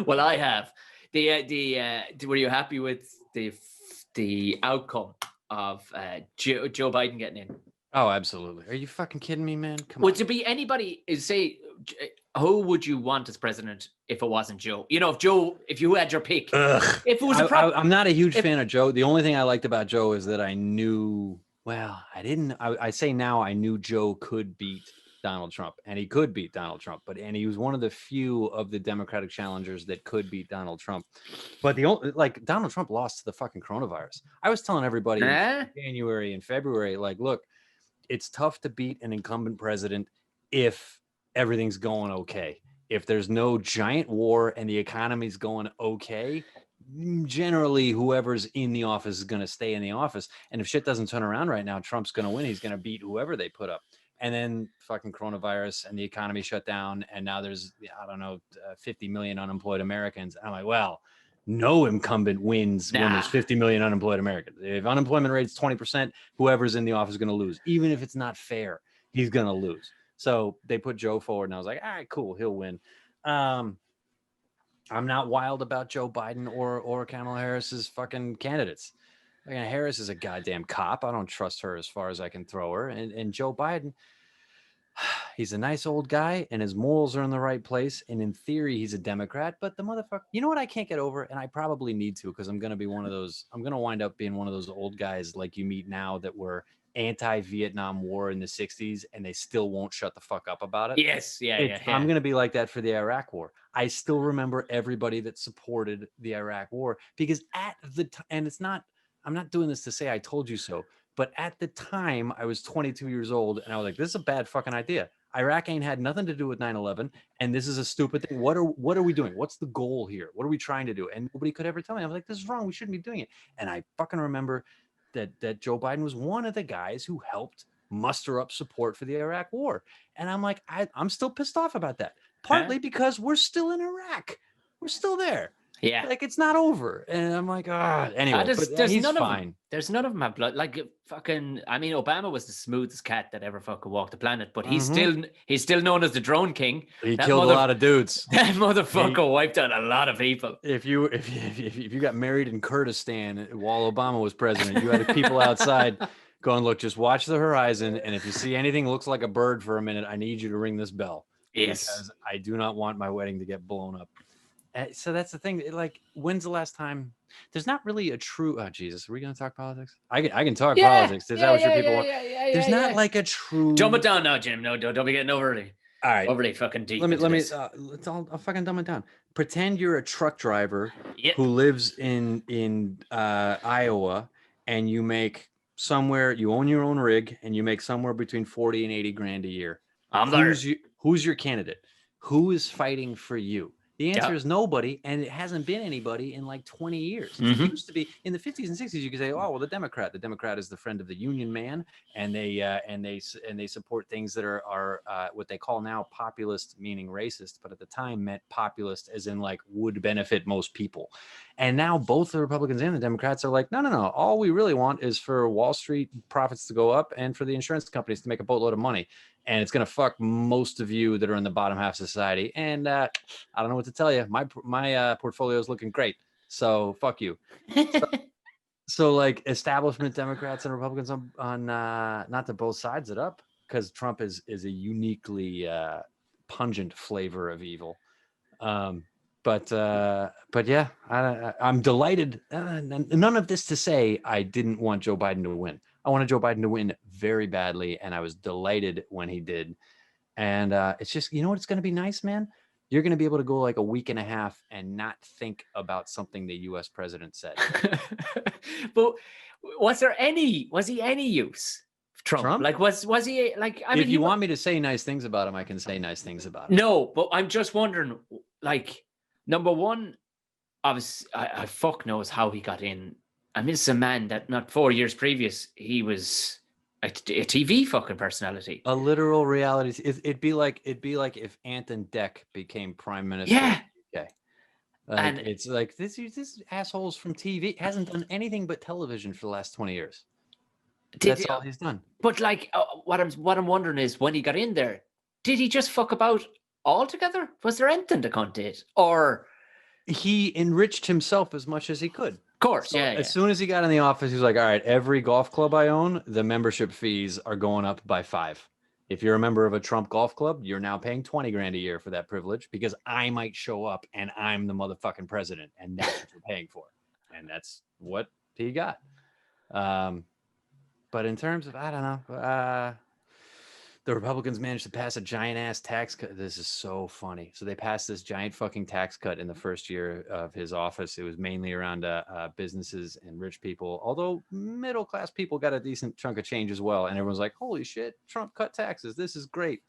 Well, I have. Were you happy with the outcome of Joe Biden getting in? Oh, absolutely. Are you fucking kidding me, man? Come on. Would it be anybody? Say, who would you want as president if it wasn't Joe? You know, if you had your pick. If it was I'm not a huge fan of Joe. The only thing I liked about Joe is that I knew. Well, I didn't. I say now I knew Joe could beat Donald Trump, and he could beat Donald Trump, and he was one of the few of the Democratic challengers that could beat Donald Trump. But Donald Trump lost to the fucking coronavirus. I was telling everybody in January and February, like, look, it's tough to beat an incumbent president if everything's going okay. If there's no giant war and the economy's going okay, generally whoever's in the office is going to stay in the office. And if shit doesn't turn around right now, Trump's going to win. He's going to beat whoever they put up. And then fucking coronavirus and the economy shut down. And now there's, 50 million unemployed Americans. And I'm like, well, no incumbent wins when there's 50 million unemployed Americans. If unemployment rate's 20%, whoever's in the office is going to lose. Even if it's not fair, he's going to lose. So they put Joe forward, and I was like, all right, cool, he'll win. I'm not wild about Joe Biden or Kamala Harris's fucking candidates. Like, Harris is a goddamn cop. I don't trust her as far as I can throw her. And Joe Biden, he's a nice old guy, and his morals are in the right place. And in theory, he's a Democrat. But the motherfucker, you know what I can't get over? And I probably need to, because I'm going to be one of those. I'm going to wind up being one of those old guys like you meet now that were anti-Vietnam War in the 60s, and they still won't shut the fuck up about it. Yes, yeah. I'm going to be like that for the Iraq War. I still remember everybody that supported the Iraq War, because at the time, and it's not, I'm not doing this to say I told you so, but at the time I was 22 years old, and I was like, this is a bad fucking idea. Iraq ain't had nothing to do with 9/11, and this is a stupid thing. What are we doing? What's the goal here? What are we trying to do? And nobody could ever tell me. I was like, this is wrong. We shouldn't be doing it. And I fucking remember that Joe Biden was one of the guys who helped muster up support for the Iraq War. And I'm like, I'm still pissed off about that. Partly because we're still in Iraq. We're still there. Yeah. Like, it's not over. And I'm like, anyway, but There's he's none of them. fine. There's none of them have blood. Like fucking, I mean, Obama was the smoothest cat that ever fucking walked the planet, but he's still known as the drone king. He That killed a lot of dudes. That motherfucker wiped out a lot of people. If you got married in Kurdistan while Obama was president, you had people outside going, look, just watch the horizon, and if you see anything looks like a bird for a minute, I need you to ring this bell. Yes. Because I do not want my wedding to get blown up. So that's the thing. Like, when's the last time? There's not really a true. Oh Jesus, are we gonna talk politics? I can talk politics. Is that what your people want? There's not like a true. Dumb it down now, Jim. No, don't be getting overly. All right, overly fucking deep. Let me. I'll fucking dumb it down. Pretend you're a truck driver who lives in Iowa, and you make somewhere. You own your own rig, and you make somewhere between 40 and 80 grand a year. Who's your candidate? Who is fighting for you? The answer is nobody, and it hasn't been anybody in like 20 years. It used to be in the 50s and 60s. You could say, "Oh, well, the Democrat. The Democrat is the friend of the union man, and they support things that are what they call now populist, meaning racist, but at the time meant populist as in like would benefit most people." And now both the Republicans and the Democrats are like, no. All we really want is for Wall Street profits to go up and for the insurance companies to make a boatload of money. And it's going to fuck most of you that are in the bottom half of society. And I don't know what to tell you. My portfolio is looking great. So fuck you. So like establishment Democrats and Republicans on not to both sides it up, because Trump is a uniquely pungent flavor of evil. But yeah, I'm delighted. None of this to say I didn't want Joe Biden to win. I wanted Joe Biden to win very badly, and I was delighted when he did. And it's just, you know what? It's going to be nice, man. You're going to be able to go like a week and a half and not think about something the U.S. president said. But was he any use? Trump? Like, was he like? I mean, if you want me to say nice things about him, I can say nice things about him. No, but I'm just wondering, like, number one, obviously, I fuck knows how he got in. I mean, it's a man that not 4 years previous, he was a TV fucking personality. A literal reality. It'd be like if Anton Deck became prime minister. Yeah. Okay. And it's like this asshole's from TV hasn't done anything but television for the last 20 years. That's all he's done. But like, what I'm wondering is, when he got in there, did he just fuck about altogether? Was there anything the cunt did, or he enriched himself as much as he could? Of course, so as soon as he got in the office, he was like, all right, every golf club I own, the membership fees are going up by 5. If you're a member of a Trump golf club, you're now paying 20 grand a year for that privilege, because I might show up and I'm the motherfucking president, and that's what you're paying for. And that's what he got. But in terms of, I don't know, the Republicans managed to pass a giant ass tax cut. This is so funny. So they passed this giant fucking tax cut in the first year of his office. It was mainly around businesses and rich people, although middle class people got a decent chunk of change as well. And everyone's like, holy shit, Trump cut taxes. This is great.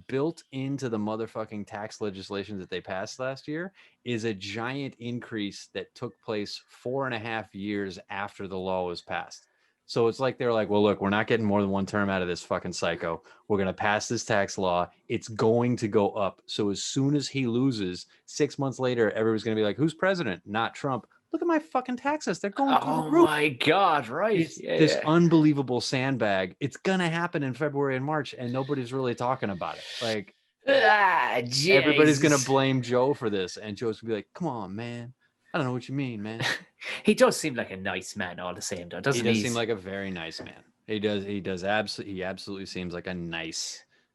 Built into the motherfucking tax legislation that they passed last year is a giant increase that took place 4.5 years after the law was passed. So it's like they're like, well, look, we're not getting more than one term out of this fucking psycho. We're going to pass this tax law. It's going to go up. So as soon as he loses, 6 months later, everybody's going to be like, who's president? Not Trump. Look at my fucking taxes. They're going through the roof. Oh my God, right. It's this unbelievable sandbag. It's going to happen in February and March, and nobody's really talking about it. Like, everybody's going to blame Joe for this. And Joe's going to be like, come on, man. I don't know what you mean, man. He does seem like a nice man all the same, though, doesn't he? He does seem like a very nice man. He absolutely seems like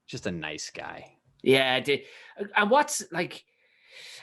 just a nice guy. Yeah. And what's like,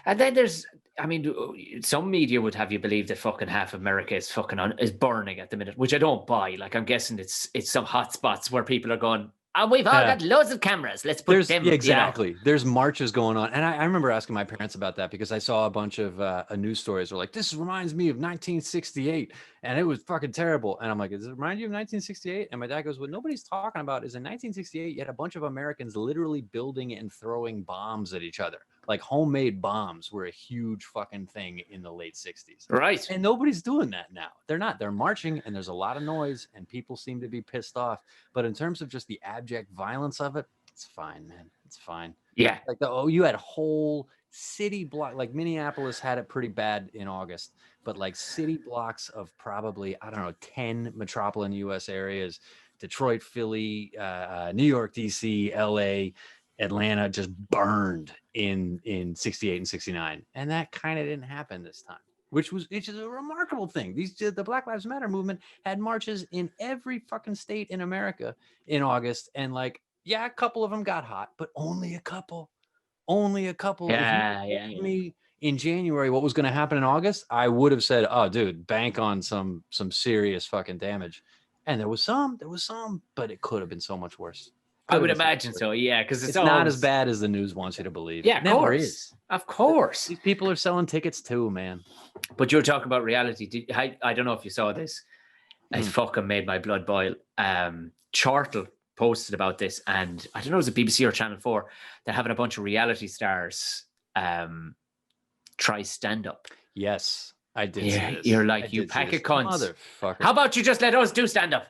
and then there's, I mean, some media would have you believe that fucking half of America is is burning at the minute, which I don't buy. Like, I'm guessing it's some hot spots where people are going, and we've all got loads of cameras. Let's put them. Exactly. You know. There's marches going on. And I remember asking my parents about that, because I saw a bunch of news stories were like, this reminds me of 1968. And it was fucking terrible. And I'm like, does it remind you of 1968? And my dad goes, what nobody's talking about is in 1968, you had a bunch of Americans literally building and throwing bombs at each other. Like, homemade bombs were a huge fucking thing in the late 60s. Right. And nobody's doing that now. They're not. They're marching, and there's a lot of noise, and people seem to be pissed off. But in terms of just the abject violence of it, it's fine, man. It's fine. Yeah. Like, you had whole city block, like Minneapolis had it pretty bad in August, but like city blocks of probably, I don't know, 10 metropolitan US areas, Detroit, Philly, New York, DC, LA, Atlanta just burned in 68 and 69. And that kind of didn't happen this time, which is a remarkable thing. The Black Lives Matter movement had marches in every fucking state in America in August. And like, yeah, a couple of them got hot, but only a couple. Only a couple. If you told me in January what was going to happen in August, I would have said, "Oh, dude, bank on some serious fucking damage." And there was some, but it could have been so much worse. I would imagine so, yeah, because it's not as bad as the news wants you to believe. Yeah, of course. These people are selling tickets too, man. But you're talking about reality. I don't know if you saw this. It fucking made my blood boil. Chartle posted about this, and I don't know, it was a BBC or Channel 4. They're having a bunch of reality stars try stand-up. Yes, I did. Yeah, you're like, you pack of cunts. Motherfucker. How about you just let us do stand-up?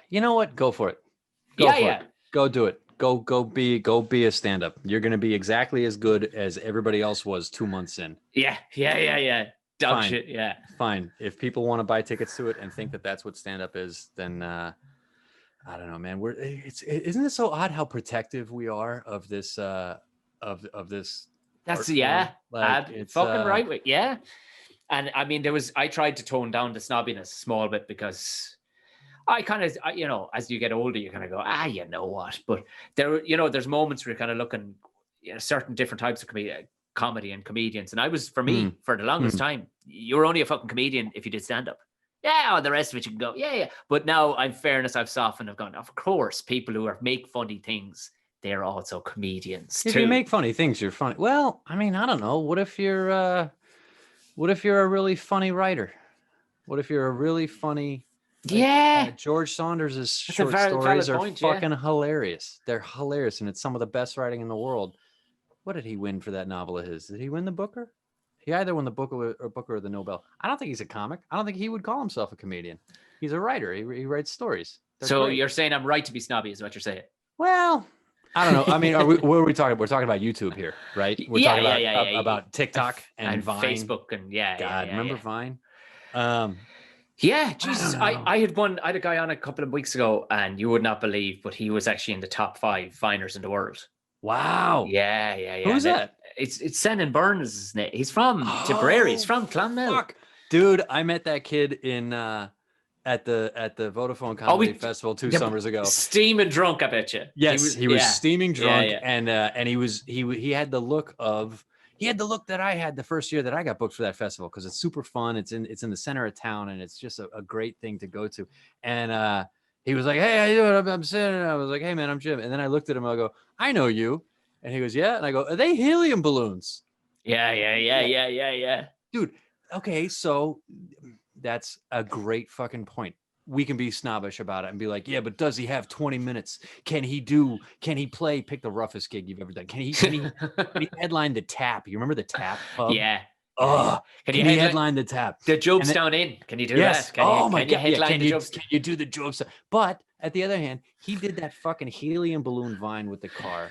You know what? Go for it. Go do it. Go be a stand-up. You're going to be exactly as good as everybody else was 2 months in. Yeah. Dog shit, yeah. Fine. If people want to buy tickets to it and think that that's what stand-up is, then I don't know, man. Isn't it so odd how protective we are of this of this? That's like, it's fucking right. Yeah. And I mean, I tried to tone down the snobbiness a small bit because I kind of, as you get older, you kind of go, you know what? But there's moments where you're kind of looking, certain different types of comedy and comedians. And I was, for me, for the longest time, you were only a fucking comedian if you did stand up. Yeah, the rest of it you can go, yeah. But now, in fairness, I've softened. I've gone, of course, people who make funny things, they're also comedians if too. You make funny things, you're funny. Well, I mean, I don't know. What if you're a really funny writer? What if you're a really funny? George Saunders' short stories are fucking hilarious. They're hilarious, and it's some of the best writing in the world. What did he win for that novel of his? Did he win the Booker? He either won the Booker or the Nobel. I don't think he's a comic. I don't think he would call himself a comedian. He's a writer. He writes stories. So great. You're saying I'm right to be snobby is what you're saying? Well, I don't know. I mean, what are we talking about? We're talking about YouTube here, right? We're talking about TikTok and Vine. Facebook and remember Vine? Yeah, Jesus. I had a guy on a couple of weeks ago, and you would not believe, but he was actually in the top 5 Viners in the world. Wow. Yeah. Who's that? It's Senan Burns' his name. He's from Tipperary. He's from Clonmel. Fuck. Dude, I met that kid in at the Vodafone Comedy Festival 2 summers ago. Steaming drunk, I bet you. Yes, he was steaming drunk, and he had the look that I had the first year that I got booked for that festival, because it's super fun. It's in the center of town, and it's just a great thing to go to. And he was like, "Hey, how you doing?" I'm sitting. And I was like, "Hey, man, I'm Jim." And then I looked at him and I go, "I know you." And he goes, "Yeah." And I go, "Are they helium balloons?" Yeah. Dude, okay, so that's a great fucking point. We can be snobbish about it and be like, "Yeah, but does he have 20 minutes? Can he play? Pick the roughest gig you've ever done. Can he headline the Tap? You remember the Tap pub? Yeah. Can you headline the Tap? The Jobestown Inn. Can you do that? Can you do the Jobestown? But at the other hand, he did that fucking helium balloon Vine with the car.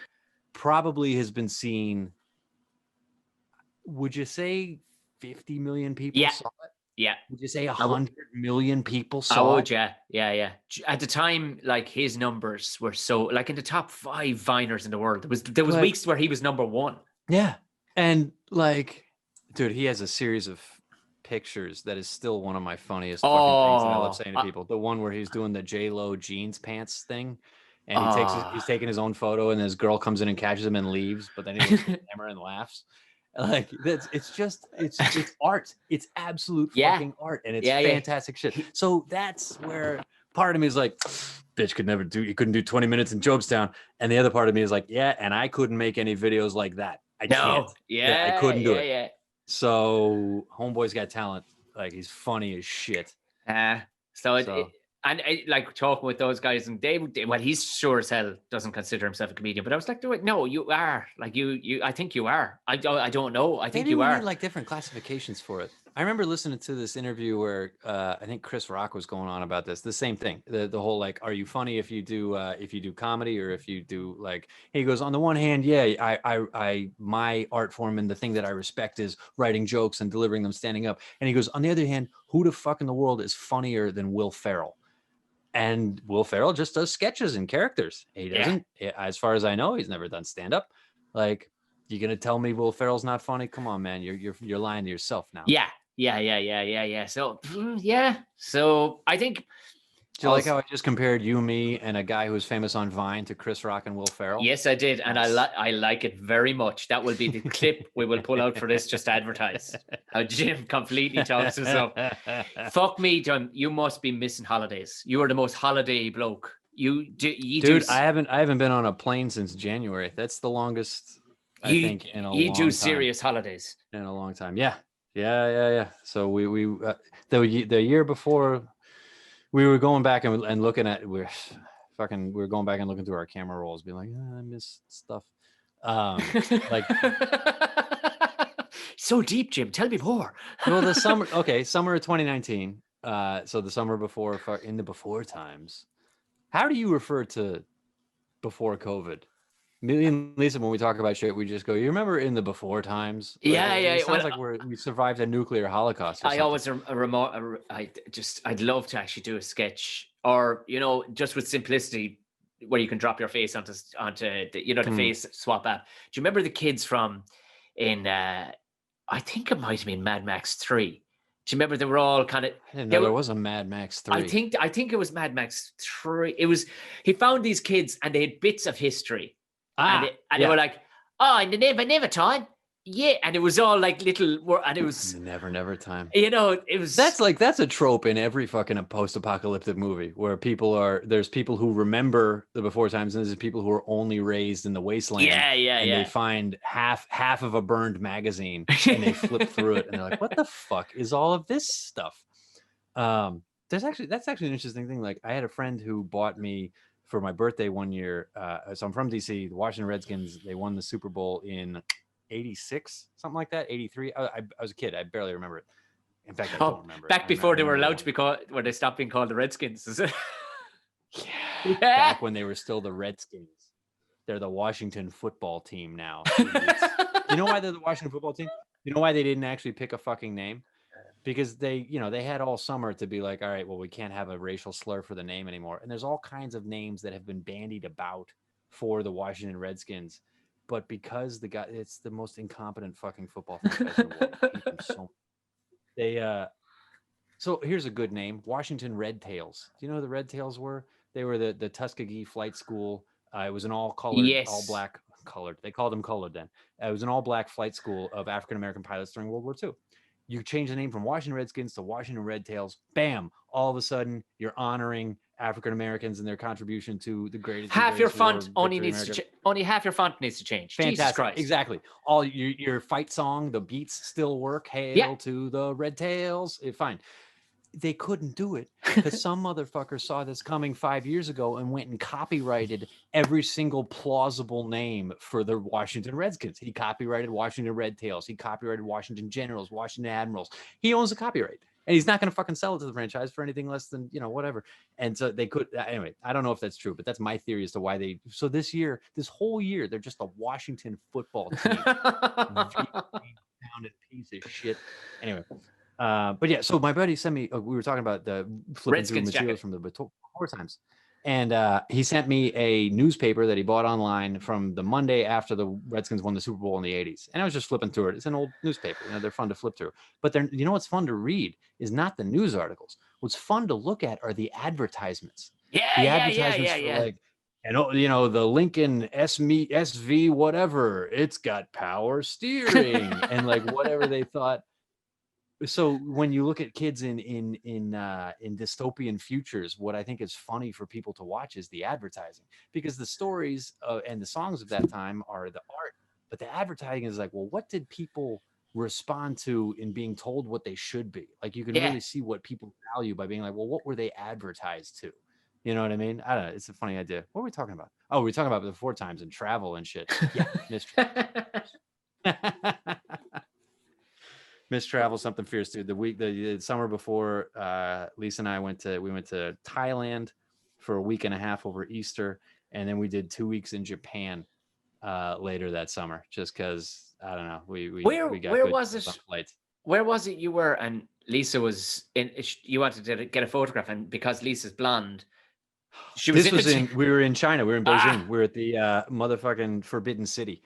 Probably has been seen. Would you say 50 million people saw it? Yeah. Would you say 100 million people saw it? Yeah. At the time, like, his numbers were so, like, in the top 5 Viners in the world. There was weeks where he was number 1. Yeah. And like, dude, he has a series of pictures that is still one of my funniest fucking things that I love saying to people. The one where he's doing the J-Lo jeans pants thing. And he's taking his own photo, and this girl comes in and catches him and leaves, but then he looks at the camera and laughs. Like, it's art. It's absolute fucking art, and it's fantastic shit. So that's where part of me is like, bitch you couldn't do 20 minutes in Jobestown. And the other part of me is like, yeah, and I couldn't make any videos like that. I can't. I couldn't do it. Yeah. So Homeboy's got talent. Like, he's funny as shit. And like, talking with those guys, and he's sure as hell doesn't consider himself a comedian. But I was like, no, you are. Like, you I think you are. I don't know. I think you are. Need, like, different classifications for it. I remember listening to this interview where I think Chris Rock was going on about this. The same thing. The whole like, are you funny if you do comedy or if you do like? He goes, on the one hand, yeah, I my art form and the thing that I respect is writing jokes and delivering them standing up. And he goes, on the other hand, who the fuck in the world is funnier than Will Ferrell? And Will Ferrell just does sketches and characters. He Yeah. doesn't, as far as I know, he's never done stand up. Like, you gonna tell me Will Ferrell's not funny? Come on, man, you're lying to yourself now. Yeah. So yeah. So I think. Do you like how I just compared you, me, and a guy who was famous on Vine to Chris Rock and Will Ferrell? Yes, I did, and Nice. I like it very much. That will be the clip we will pull out for this, just to advertise how Jim completely talks us up. Fuck me, Jim. You must be missing holidays. You are the most holiday bloke. Dude, I haven't been on a plane since January. That's the longest I think in a long time. You do serious holidays in a long time. Yeah. So we the year before. We were going back and looking at we were going back and looking through our camera rolls, being like, I miss stuff. Like so deep, Jim. Tell me more. Well, the summer of 2019. So the summer before, in the before times. How do you refer to before COVID? Me and Lisa, when we talk about shit, we just go, you remember in the before times? Yeah. It sounds like we survived a nuclear holocaust. I always I'd love to actually do a sketch, or just with simplicity, where you can drop your face onto the face swap app. Do you remember the kids from I think it might have been Mad Max 3? Do you remember they were all kind of? I didn't know there was a Mad Max 3. I think it was Mad Max 3. He found these kids and they had bits of history. And they were like, in the never time. Yeah. And it was all like little, and it was never time. It was. That's a trope in every fucking post-apocalyptic movie where there's people who remember the before times and there's people who are only raised in the wasteland. Yeah. And they find half of a burned magazine and they flip through it and they're like, what the fuck is all of this stuff? That's actually an interesting thing. Like, I had a friend who bought me for my birthday one year. So I'm from DC. The Washington Redskins, they won the Super Bowl in 86, something like that. 83. I was a kid. I barely remember it. In fact, I don't remember. Back before they were allowed to be called, where they stopped being called the Redskins, is it? Yeah. Back when they were still the Redskins. They're the Washington football team now. You know why they're the Washington football team? You know why they didn't actually pick a fucking name? Because they had all summer to be like, all right, well, we can't have a racial slur for the name anymore. And there's all kinds of names that have been bandied about for the Washington Redskins. But because it's the most incompetent fucking football franchise in the world. So here's a good name, Washington Red Tails. Do you know who the Red Tails were? They were the Tuskegee Flight School. It was an all-colored, all-black colored. They called them colored then. It was an all-black flight school of African-American pilots during World War II. You change the name from Washington Redskins to Washington Red Tails. Bam! All of a sudden, you're honoring African Americans and their contribution to the greatest. Half your font only half your font needs to change. Fantastic. Jesus Christ! Exactly. All your fight song, the beats still work. Hail to the Red Tails. Fine. They couldn't do it because some motherfucker saw this coming 5 years ago and went and copyrighted every single plausible name for the Washington Redskins. He copyrighted Washington Red Tails. He copyrighted Washington Generals, Washington Admirals. He owns the copyright. And he's not going to fucking sell it to the franchise for anything less than, whatever. And so they could, anyway, I don't know if that's true, but that's my theory as to why so this whole year, they're just a Washington football team. Pounded piece of shit. Anyway. But yeah, so my buddy sent me, we were talking about the flipping through materials from the before times. And he sent me a newspaper that he bought online from the Monday after the Redskins won the Super Bowl in the 80s. And I was just flipping through it. It's an old newspaper. They're fun to flip through. But what's fun to read is not the news articles. What's fun to look at are the advertisements. Yeah. For like, and the Lincoln SV whatever, it's got power steering and like whatever they thought. So when you look at kids in dystopian futures, what I think is funny for people to watch is the advertising, because the stories and the songs of that time are the art, but the advertising is like, well, what did people respond to in being told what they should be? Like, you can really see what people value by being like, well, what were they advertised to? You know what I mean? I don't know. It's a funny idea. What are we talking about? Oh, we're talking about before times and travel and shit. Yeah, mystery. Miss Travel, something fierce, dude. The summer before, Lisa and I went to Thailand for a week and a half over Easter, and then we did 2 weeks in Japan later that summer, just because I don't know, we got where good was deals it? on flights. Where was it you were and Lisa was in? You wanted to get a photograph, and because Lisa's blonde, she was We were in China. We were in Beijing. Ah! We were at the motherfucking Forbidden City,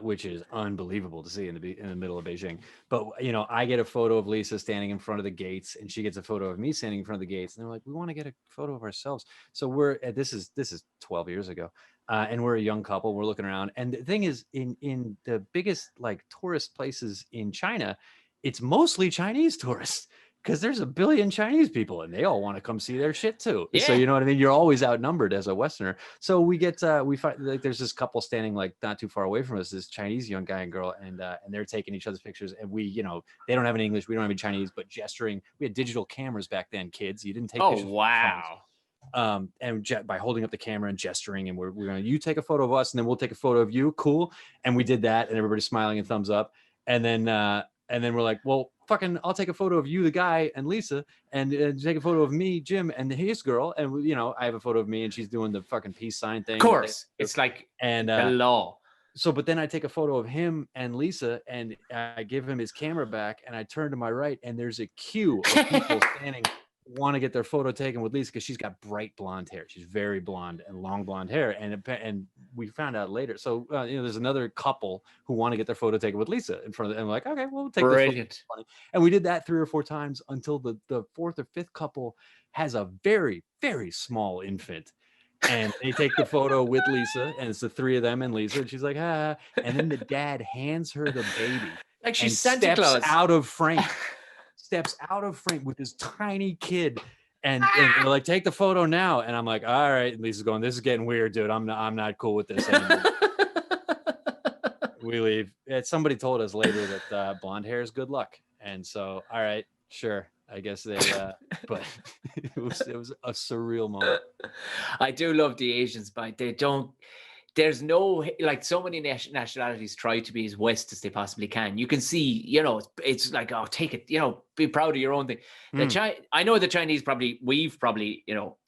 which is unbelievable to see in the middle of Beijing. But I get a photo of Lisa standing in front of the gates, and she gets a photo of me standing in front of the gates. And they're like, "We want to get a photo of ourselves." So this is 12 years ago, and we're a young couple. We're looking around, and the thing is, in the biggest like tourist places in China, it's mostly Chinese tourists. Because there's a billion Chinese people and they all want to come see their shit too. Yeah. So you know what I mean? You're always outnumbered as a Westerner. So we find like there's this couple standing like not too far away from us, this Chinese young guy and girl, and they're taking each other's pictures. And we, they don't have any English, we don't have any Chinese, but gesturing. We had digital cameras back then, kids. You didn't take pictures. Oh wow. And by holding up the camera and gesturing, and we're going, you take a photo of us and then we'll take a photo of you. Cool. And we did that, and everybody's smiling and thumbs up. And then we're like, well, fucking, I'll take a photo of you, the guy, and Lisa, and take a photo of me, Jim, and his girl. And, I have a photo of me and she's doing the fucking peace sign thing. Of course. It's like the law. So, but then I take a photo of him and Lisa, and I give him his camera back, and I turn to my right, and there's a queue of people standing, want to get their photo taken with Lisa because she's got bright blonde hair. She's very blonde and long blonde hair. And we found out later. So, there's another couple who want to get their photo taken with Lisa in front of them. And we're like, okay, we'll take this photo. And we did that 3 or 4 times until the fourth or fifth couple has a very, very small infant. And they take the photo with Lisa, and it's the 3 of them and Lisa. And she's like, ah. And then the dad hands her the baby. Like she's Santa Claus. Steps out of frame with this tiny kid, and they're like, take the photo now. And I'm like, all right. And Lisa's going, this is getting weird, dude. I'm not cool with this anymore. We leave. Somebody told us later that blonde hair is good luck, and so all right, sure, I guess they but it was a surreal moment. I do love the Asians, but they don't. There's no, like, so many nationalities try to be as West as they possibly can. You can see, it's like, oh, take it, be proud of your own thing. I know the Chinese we've probably,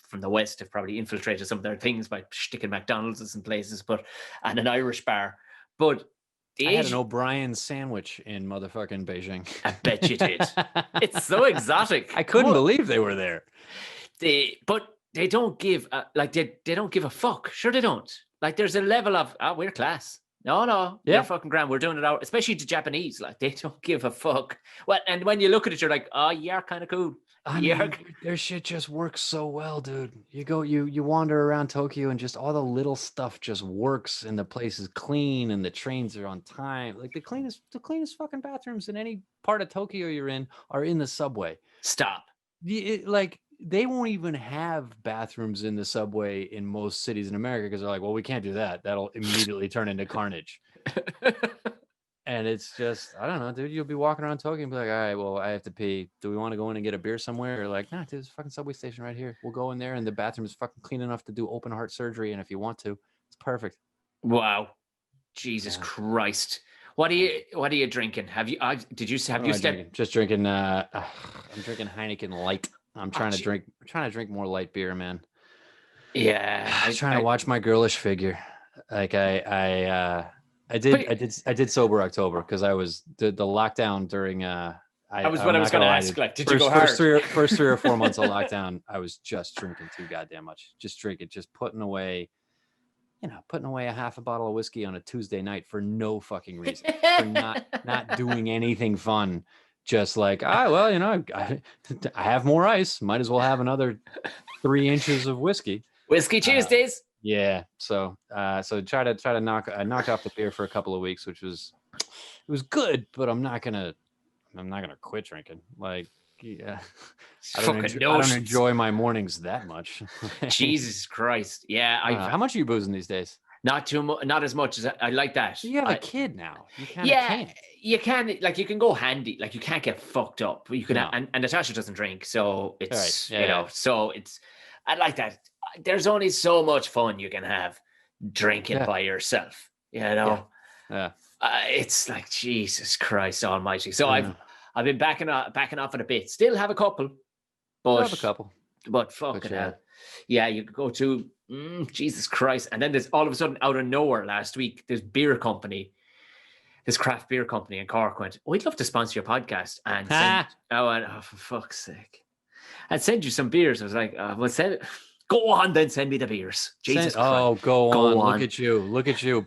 from the West have probably infiltrated some of their things by sticking McDonald's in some places, and an Irish bar. But I had an O'Brien sandwich in motherfucking Beijing. I bet you did. It's so exotic. I couldn't believe they were there. But they don't give, they don't give a fuck. Sure they don't. Like, there's a level of, we're class. No, you're fucking grand. We're doing it out, especially the Japanese. Like, they don't give a fuck. Well, and when you look at it, you're like, oh, you're kind of cool. Their shit just works so well, dude. You wander around Tokyo, and just all the little stuff just works, and the place is clean, and the trains are on time. Like, the cleanest fucking bathrooms in any part of Tokyo you're in are in the subway. Stop. They won't even have bathrooms in the subway in most cities in America because they're like, well, we can't do that. That'll immediately turn into carnage. And it's just, I don't know, dude. You'll be walking around Tokyo and be like, all right, well, I have to pee. Do we want to go in and get a beer somewhere? Or like, nah, dude, there's a fucking subway station right here. We'll go in there, and the bathroom is fucking clean enough to do open heart surgery. And if you want to, it's perfect. Wow. Jesus Christ. What are you drinking? Just drinking, I'm drinking Heineken Light. I'm trying to drink more light beer, man. Yeah. I'm trying to watch my girlish figure. Like I did sober October because I was the lockdown during I was going to ask, like, did you go hard? First 3 or 4 months of lockdown, I was just drinking too goddamn much. Just putting away a half a bottle of whiskey on a Tuesday night for no fucking reason. For not doing anything fun. Just like, I have more ice. Might as well have another 3 inches of whiskey. Whiskey Tuesdays. Yeah. So try to knock off the beer for a couple of weeks, it was good, but I'm not gonna quit drinking. Like, yeah, I don't enjoy my mornings that much. Jesus Christ. Yeah. How much are you boozing these days? Not too much, not as much as I like that. You have a kid now. You can't. You can, like, you can go handy. Like, you can't get fucked up. You can, and Natasha doesn't drink, so it's so it's. I like that. There's only so much fun you can have drinking by yourself. Yeah. It's like, Jesus Christ Almighty. So I've been backing off it a bit. Still have a couple, but have a couple. But fucking hell, yeah, you could go to Jesus Christ, and then there's all of a sudden out of nowhere last week, this craft beer company in Cork went, we'd love to sponsor your podcast and send, for fuck's sake, and send you some beers. I was like, well, send it. Go on, then send me the beers. Jesus Christ. Oh, go on. Look at you.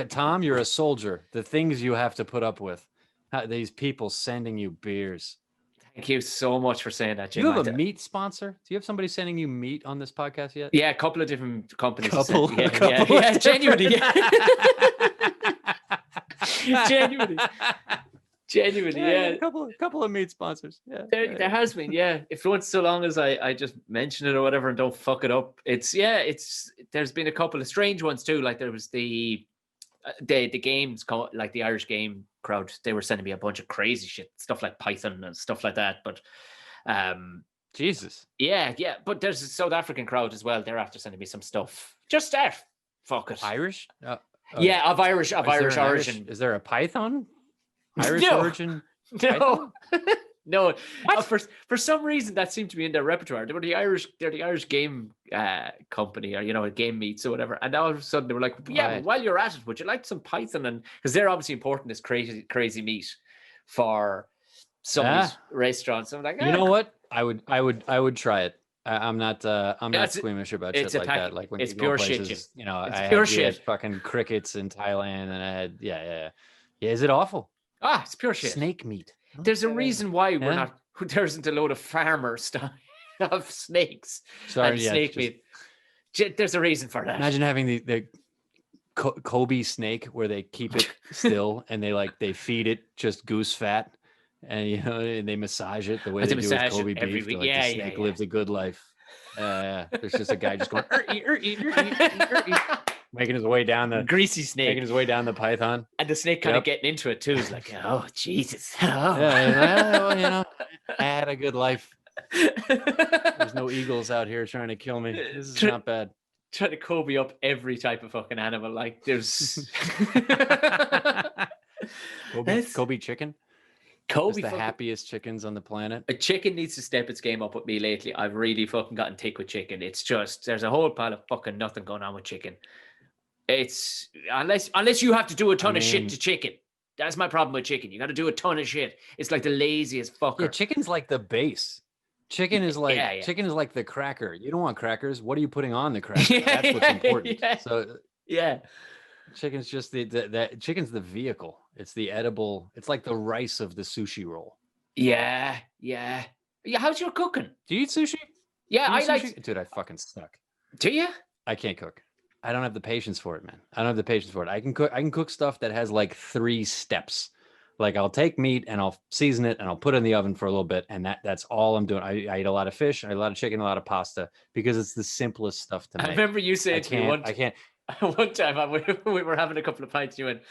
Tom, you're a soldier. The things you have to put up with. These people sending you beers. Thank you so much for saying that, Jim. Do you have a meat sponsor? Do you have somebody sending you meat on this podcast yet? Yeah, a couple of different companies. Yeah, genuinely. Genuinely, yeah. A couple of meat sponsors. Yeah, there has been, yeah. If once so long as I just mention it or whatever and don't fuck it up, there's been a couple of strange ones too. Like there was the games, like the Irish game crowd. They were sending me a bunch of crazy shit, stuff like Python and stuff like that. But Jesus, yeah. But there's a South African crowd as well. They're after sending me some stuff. Just fuck it. Irish? Yeah, of Irish origin. Is there a Python? Irish origin? No. No. For some reason that seemed to be in their repertoire. They're the Irish game company, or game meets or whatever. And all of a sudden they were like, yeah, but while you're at it, would you like some Python? And because they're obviously importing this crazy meat for some of these restaurants. I'm like, you know what? I would try it. I'm not squeamish about shit like that. Like when it's you pure go places, shit. I had fucking crickets in Thailand, and I had yeah. Is it awful? It's pure shit. Snake meat. There's a reason why there isn't a load of farmer stuff of snakes and snake meat. There's a reason for that. Imagine having the Kobe snake where they keep it still and they feed it just goose fat, and they massage it the way they do with Kobe beef. Week. The snake lives a good life. There's just a guy just going making his way down the greasy snake, making his way down the python, and the snake kind of getting into it too. He's like, oh Jesus, I had a good life. There's no eagles out here trying to kill me. This is not bad. Trying to Kobe up every type of fucking animal. Like there's Kobe chicken. Kobe, the happiest chickens on the planet. A chicken needs to step its game up with me lately. I've really fucking gotten tick with chicken. It's just there's a whole pile of fucking nothing going on with chicken. It's unless you have to do a ton of shit to chicken. That's my problem with chicken. You got to do a ton of shit. It's like the laziest fucker. Yeah, chicken's like the base. Chicken is like chicken is like the cracker. You don't want crackers. What are you putting on the cracker? That's what's important. So chicken's just the chicken's the vehicle. It's the edible. It's like the rice of the sushi roll. Yeah. How's your cooking? Do you eat sushi? Yeah, I like. Dude, I fucking suck. Do you? I can't cook. I don't have the patience for it, man. I don't have the patience for it. I can cook stuff that has like 3 steps. Like I'll take meat and I'll season it and I'll put it in the oven for a little bit, and that's all I'm doing. I eat a lot of fish, I eat a lot of chicken, a lot of pasta because it's the simplest stuff to make. I remember you saying to me one time we were having a couple of pints. You went,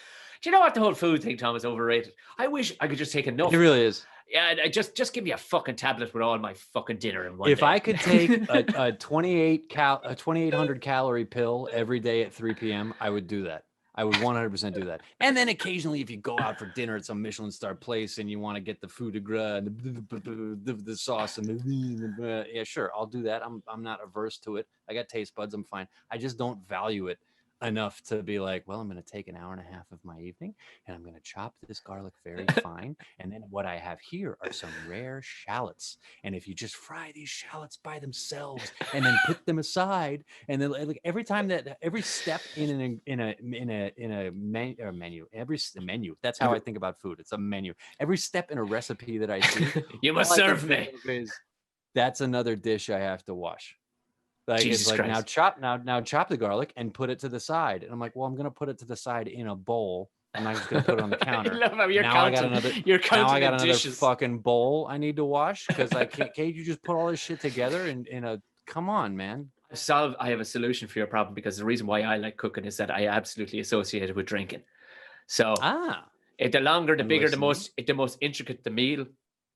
do you know what, the whole food thing, Tom, is overrated? I wish I could just take enough. It really is. Yeah, just give me a fucking tablet with all my fucking dinner in one day. If I could take a 2,800 calorie pill every day at 3 p.m., I would do that. I would 100% do that. And then occasionally, if you go out for dinner at some Michelin star place and you want to get the foie de gras and the sauce and yeah, sure, I'll do that. I'm not averse to it. I got taste buds. I'm fine. I just don't value it enough to be like, well, I'm going to take an hour and a half of my evening and I'm going to chop this garlic very fine. And then what I have here are some rare shallots. And if you just fry these shallots by themselves and then put them aside, and then like every step in a menu, menu. That's how I think about food. It's a menu. Every step in a recipe that I see, you must serve me. That's another dish I have to wash. Like Jesus it's like Christ. now chop the garlic and put it to the side. And I'm like, well, I'm gonna put it to the side in a bowl. I'm not just gonna put it on the counter. I got another fucking bowl I need to wash because I can't you just put all this shit together in a come on, man. I have a solution for your problem, because the reason why I like cooking is that I absolutely associate it with drinking. So the longer, the bigger, the most intricate the meal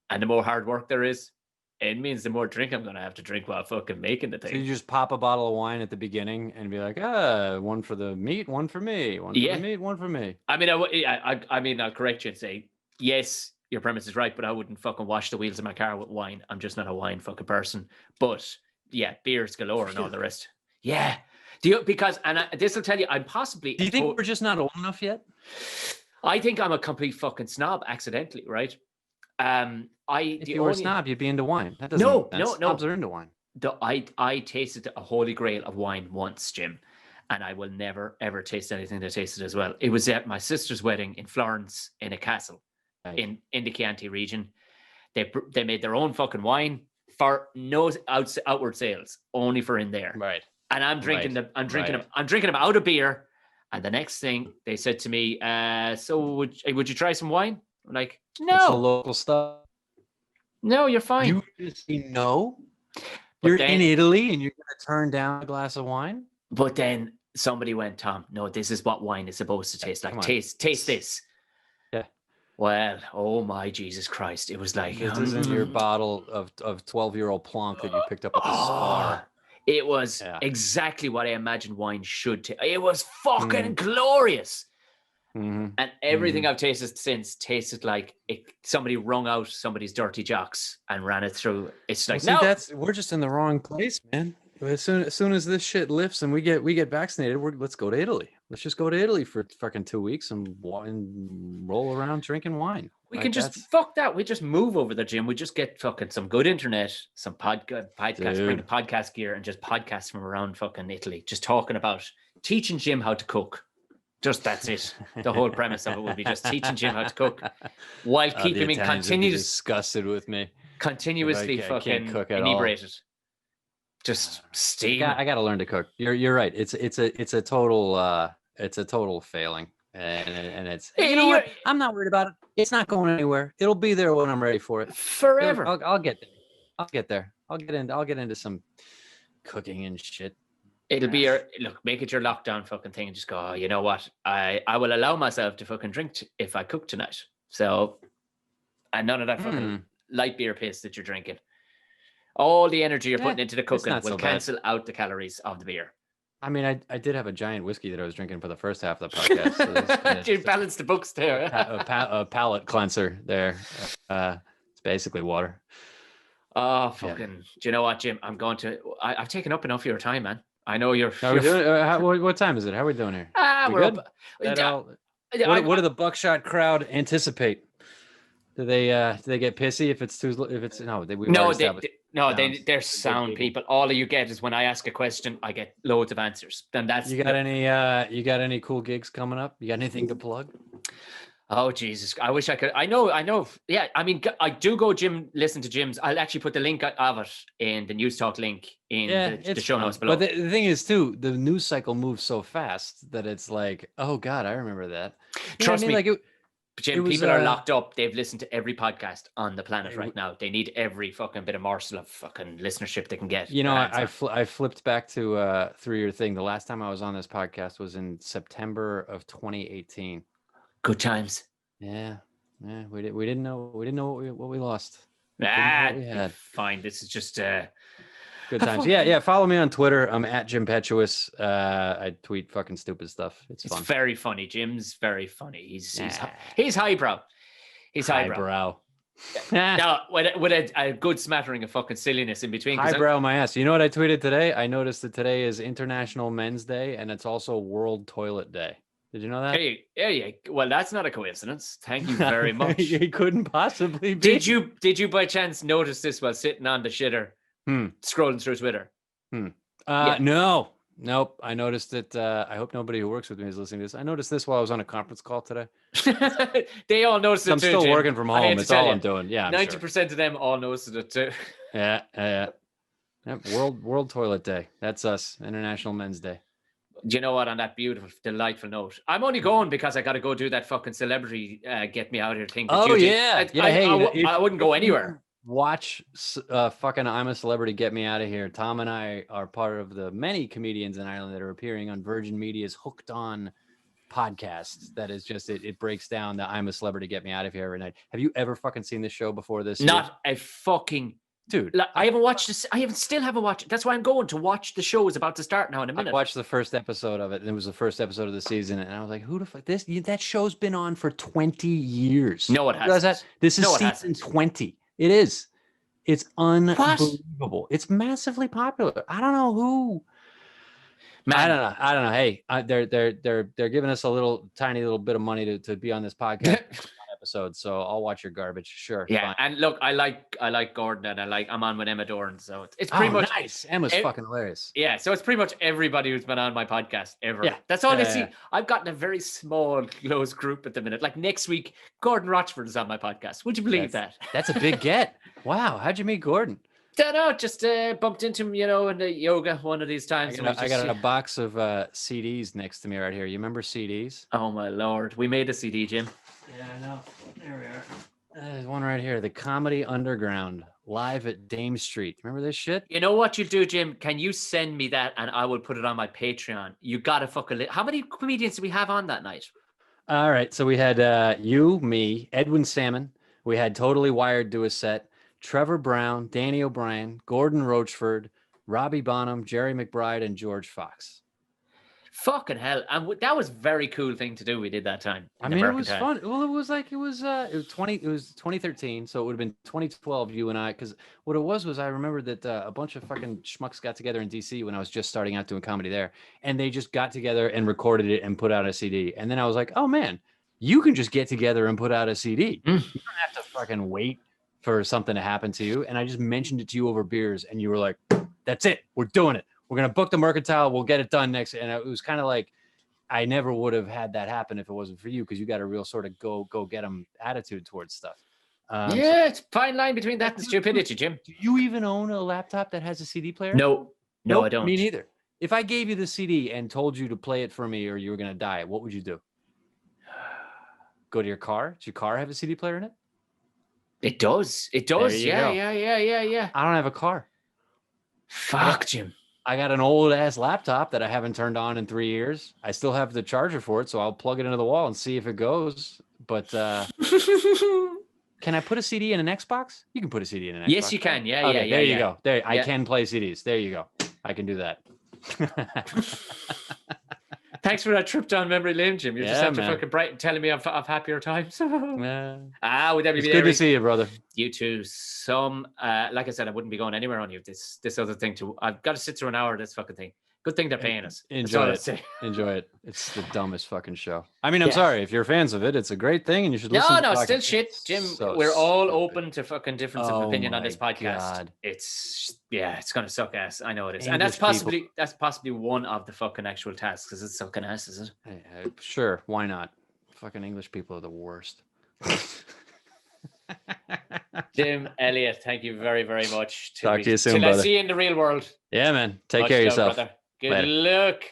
and the more hard work there is, it means the more drink I'm going to have to drink while fucking making the thing. So you just pop a bottle of wine at the beginning and be like, one for the meat, one for me, one for the meat, one for me. I mean, I'll correct you and say, yes, your premise is right, but I wouldn't fucking wash the wheels of my car with wine. I'm just not a wine fucking person. But yeah, beers galore and all the rest. Yeah. Because this will tell you, I'm possibly. Do you think we're just not old enough yet? I think I'm a complete fucking snob accidentally, right? If you were a snob, you'd be into wine. That doesn't no. Snobs are into wine. I tasted a holy grail of wine once, Jim, and I will never ever taste anything that tasted as well. It was at my sister's wedding in Florence in a castle in the Chianti region. They made their own fucking wine for no outward sales, only for in there. Right. And I'm drinking them. I'm drinking them out of beer. And the next thing they said to me, so would you try some wine? I'm like, no. It's the local stuff. No, you're fine. You just no. You're in Italy and you're going to turn down a glass of wine? But then somebody went, Tom, no, this is what wine is supposed to taste like. Taste this. Yeah. Well, oh my Jesus Christ. It was like... This isn't your bottle of 12-year-old Plonk that you picked up at the Spar. It was exactly what I imagined wine should taste. It was fucking glorious. Mm-hmm. And everything I've tasted since tasted like somebody wrung out somebody's dirty jocks and ran it through. It's like, we're just in the wrong place, man. As soon as this shit lifts and we get vaccinated, let's go to Italy. Let's just go to Italy for fucking 2 weeks and roll around drinking wine. We can just fuck that. We just move over the gym. We just get fucking some good internet, some podcast, bring the podcast gear and just podcast from around fucking Italy. Just talking about teaching Jim how to cook. Just that's it. The whole premise of it would be just teaching Jim how to cook while keeping him disgusted with me. Continuously fucking inebriated. Just steam. I got to learn to cook. You're right. It's a total failing, and it's you know what? I'm not worried about it. It's not going anywhere. It'll be there when I'm ready for it. Forever. I'll get there. I'll get into some cooking and shit. It'll be make it your lockdown fucking thing and just go, oh, you know what? I will allow myself to fucking drink if I cook tonight. So, and none of that fucking light beer piss that you're drinking. All the energy you're putting into the cooking will cancel out the calories of the beer. I mean, I did have a giant whiskey that I was drinking for the first half of the podcast. So you balanced the books there. A palate cleanser there. It's basically water. Oh, fucking. Do you know what, Jim? I've taken up enough of your time, man. I know you're... what time is it? How are we doing here? We're good? up. What do the Buckshot crowd anticipate? Do they get pissy if it's they're sound people. All you get is when I ask a question, I get loads of answers. Then that's you got any cool gigs coming up? You got anything to plug? Oh Jesus! I wish I could. I know. Yeah, I mean, I do go listen to Jim's. I'll actually put the link of it in the News Talk link in the show notes below. But the thing is, too, the news cycle moves so fast that it's like, oh God, I remember that. Trust me. Jim, people are locked up. They've listened to every podcast on the planet right now. They need every fucking bit of morsel of fucking listenership they can get. You know, I flipped back to through your thing. The last time I was on this podcast was in September of 2018. Good times. Yeah. We didn't know what we lost. Fine. This is just good times. Yeah. Follow me on Twitter. I'm at Jimpetuous. I tweet fucking stupid stuff. It's fun. It's very funny. Jim's very funny. He's highbrow. He's highbrow. No, with a good smattering of fucking silliness in between. Highbrow my ass. You know what I tweeted today? I noticed that today is International Men's Day and it's also World Toilet Day. Did you know that? Hey, well, that's not a coincidence. Thank you very much. It couldn't possibly be. Did you by chance notice this while sitting on the shitter, scrolling through Twitter? No. Nope. I noticed it. I hope nobody who works with me is listening to this. I noticed this while I was on a conference call today. They all noticed it I'm too. I'm still Jim. working from home. It's all I'm doing. Yeah, 90% of them all noticed it too. Yeah. World Toilet Day. That's us. International Men's Day. Do you know what? On that beautiful, delightful note, I'm only going because I got to go do that fucking celebrity get me out of here thing. Oh yeah, I wouldn't go anywhere. Watch fucking I'm a Celebrity Get Me Out of Here. Tom and I are part of the many comedians in Ireland that are appearing on Virgin Media's Hooked On podcast. That is just it breaks down the I'm a Celebrity Get Me Out of Here every night. Have you ever fucking seen this show before this? Not a fucking dude. Like, I haven't watched this. Still haven't watched it. That's why I'm going to watch the show. Is about to start now in a minute. I watched the first episode of it, and it was the first episode of the season, and I was like, "Who the fuck? That show's been on for 20 years." No, it hasn't. This is No, it season hasn't. 20. It is. It's unbelievable. What? It's massively popular. I don't know who. Man. I don't know. Hey, they're giving us a tiny little bit of money to be on this podcast episode, so I'll watch your garbage. Sure. Yeah, fine. and look, I like Gordon, and I'm on with Emma Dorn, so it's pretty much nice. Emma's fucking hilarious. Yeah, so it's pretty much everybody who's been on my podcast ever. Yeah, that's all I see. I've gotten a very small, close group at the minute. Like next week, Gordon Rochford is on my podcast. Would you believe that? That's a big get. Wow, how'd you meet Gordon? Don't know, just bumped into him, in the yoga one of these times. I got a box of CDs next to me right here. You remember CDs? Oh my Lord, we made a CD, Jim. Yeah, I know. There we are. There's one right here. The Comedy Underground, live at Dame Street. Remember this shit? You know what you do, Jim? Can you send me that and I will put it on my Patreon? You gotta fucking How many comedians did we have on that night? All right, so we had you, me, Edwin Salmon. We had Totally Wired do a set. Trevor Brown, Danny O'Brien, Gordon Rochford, Robbie Bonham, Jerry McBride, and George Fox. Fucking hell. And that was a very cool thing to do. We did that time. I mean, it was fun. Well, it was 2013. So it would have been 2012, you and I, because what it was I remember that a bunch of fucking schmucks got together in DC when I was just starting out doing comedy there. And they just got together and recorded it and put out a CD. And then I was like, oh man, you can just get together and put out a CD. You don't have to fucking wait for something to happen to you. And I just mentioned it to you over beers and you were like, that's it. We're doing it. We're going to book the Mercantile. We'll get it done next. And it was kind of like, I never would have had that happen if it wasn't for you. Cause you got a real sort of go get them attitude towards stuff. It's a fine line between that and stupidity, Jim. Do you even own a laptop that has a CD player? No, nope, I don't. Me neither. If I gave you the CD and told you to play it for me or you were going to die, what would you do? Go to your car? Does your car have a CD player in it? It does. It does. Yeah. I don't have a car. Fuck, Jim. I got an old ass laptop that I haven't turned on in 3 years. I still have the charger for it, so I'll plug it into the wall and see if it goes. But can I put a CD in an Xbox? You can put a CD in an Xbox. Yes, you can. Yeah, okay, yeah. There you go. There, I can play CDs. There you go. I can do that. Thanks for that trip down memory lane, Jim. You're just after fucking bright telling me of happier times. With WB it's good to see you, brother. You too. Like I said, I wouldn't be going anywhere on you. This other thing too. I've got to sit through an hour of this fucking thing. Good thing they're paying us. Enjoy it. Enjoy it. It's the dumbest fucking show. I mean, I'm sorry if you're fans of it. It's a great thing, and you should listen. No, still shit, Jim. We're all open to fucking difference of opinion on this podcast. God. It's gonna suck ass. I know it is, English and that's possibly one of the fucking actual tasks. Is it sucking ass? Is it? Sure. Why not? Fucking English people are the worst. Jim Elliott, thank you very, very much. Talk to you soon, brother. I see you in the real world. Yeah, man. Take care of yourself. Brother. Good luck.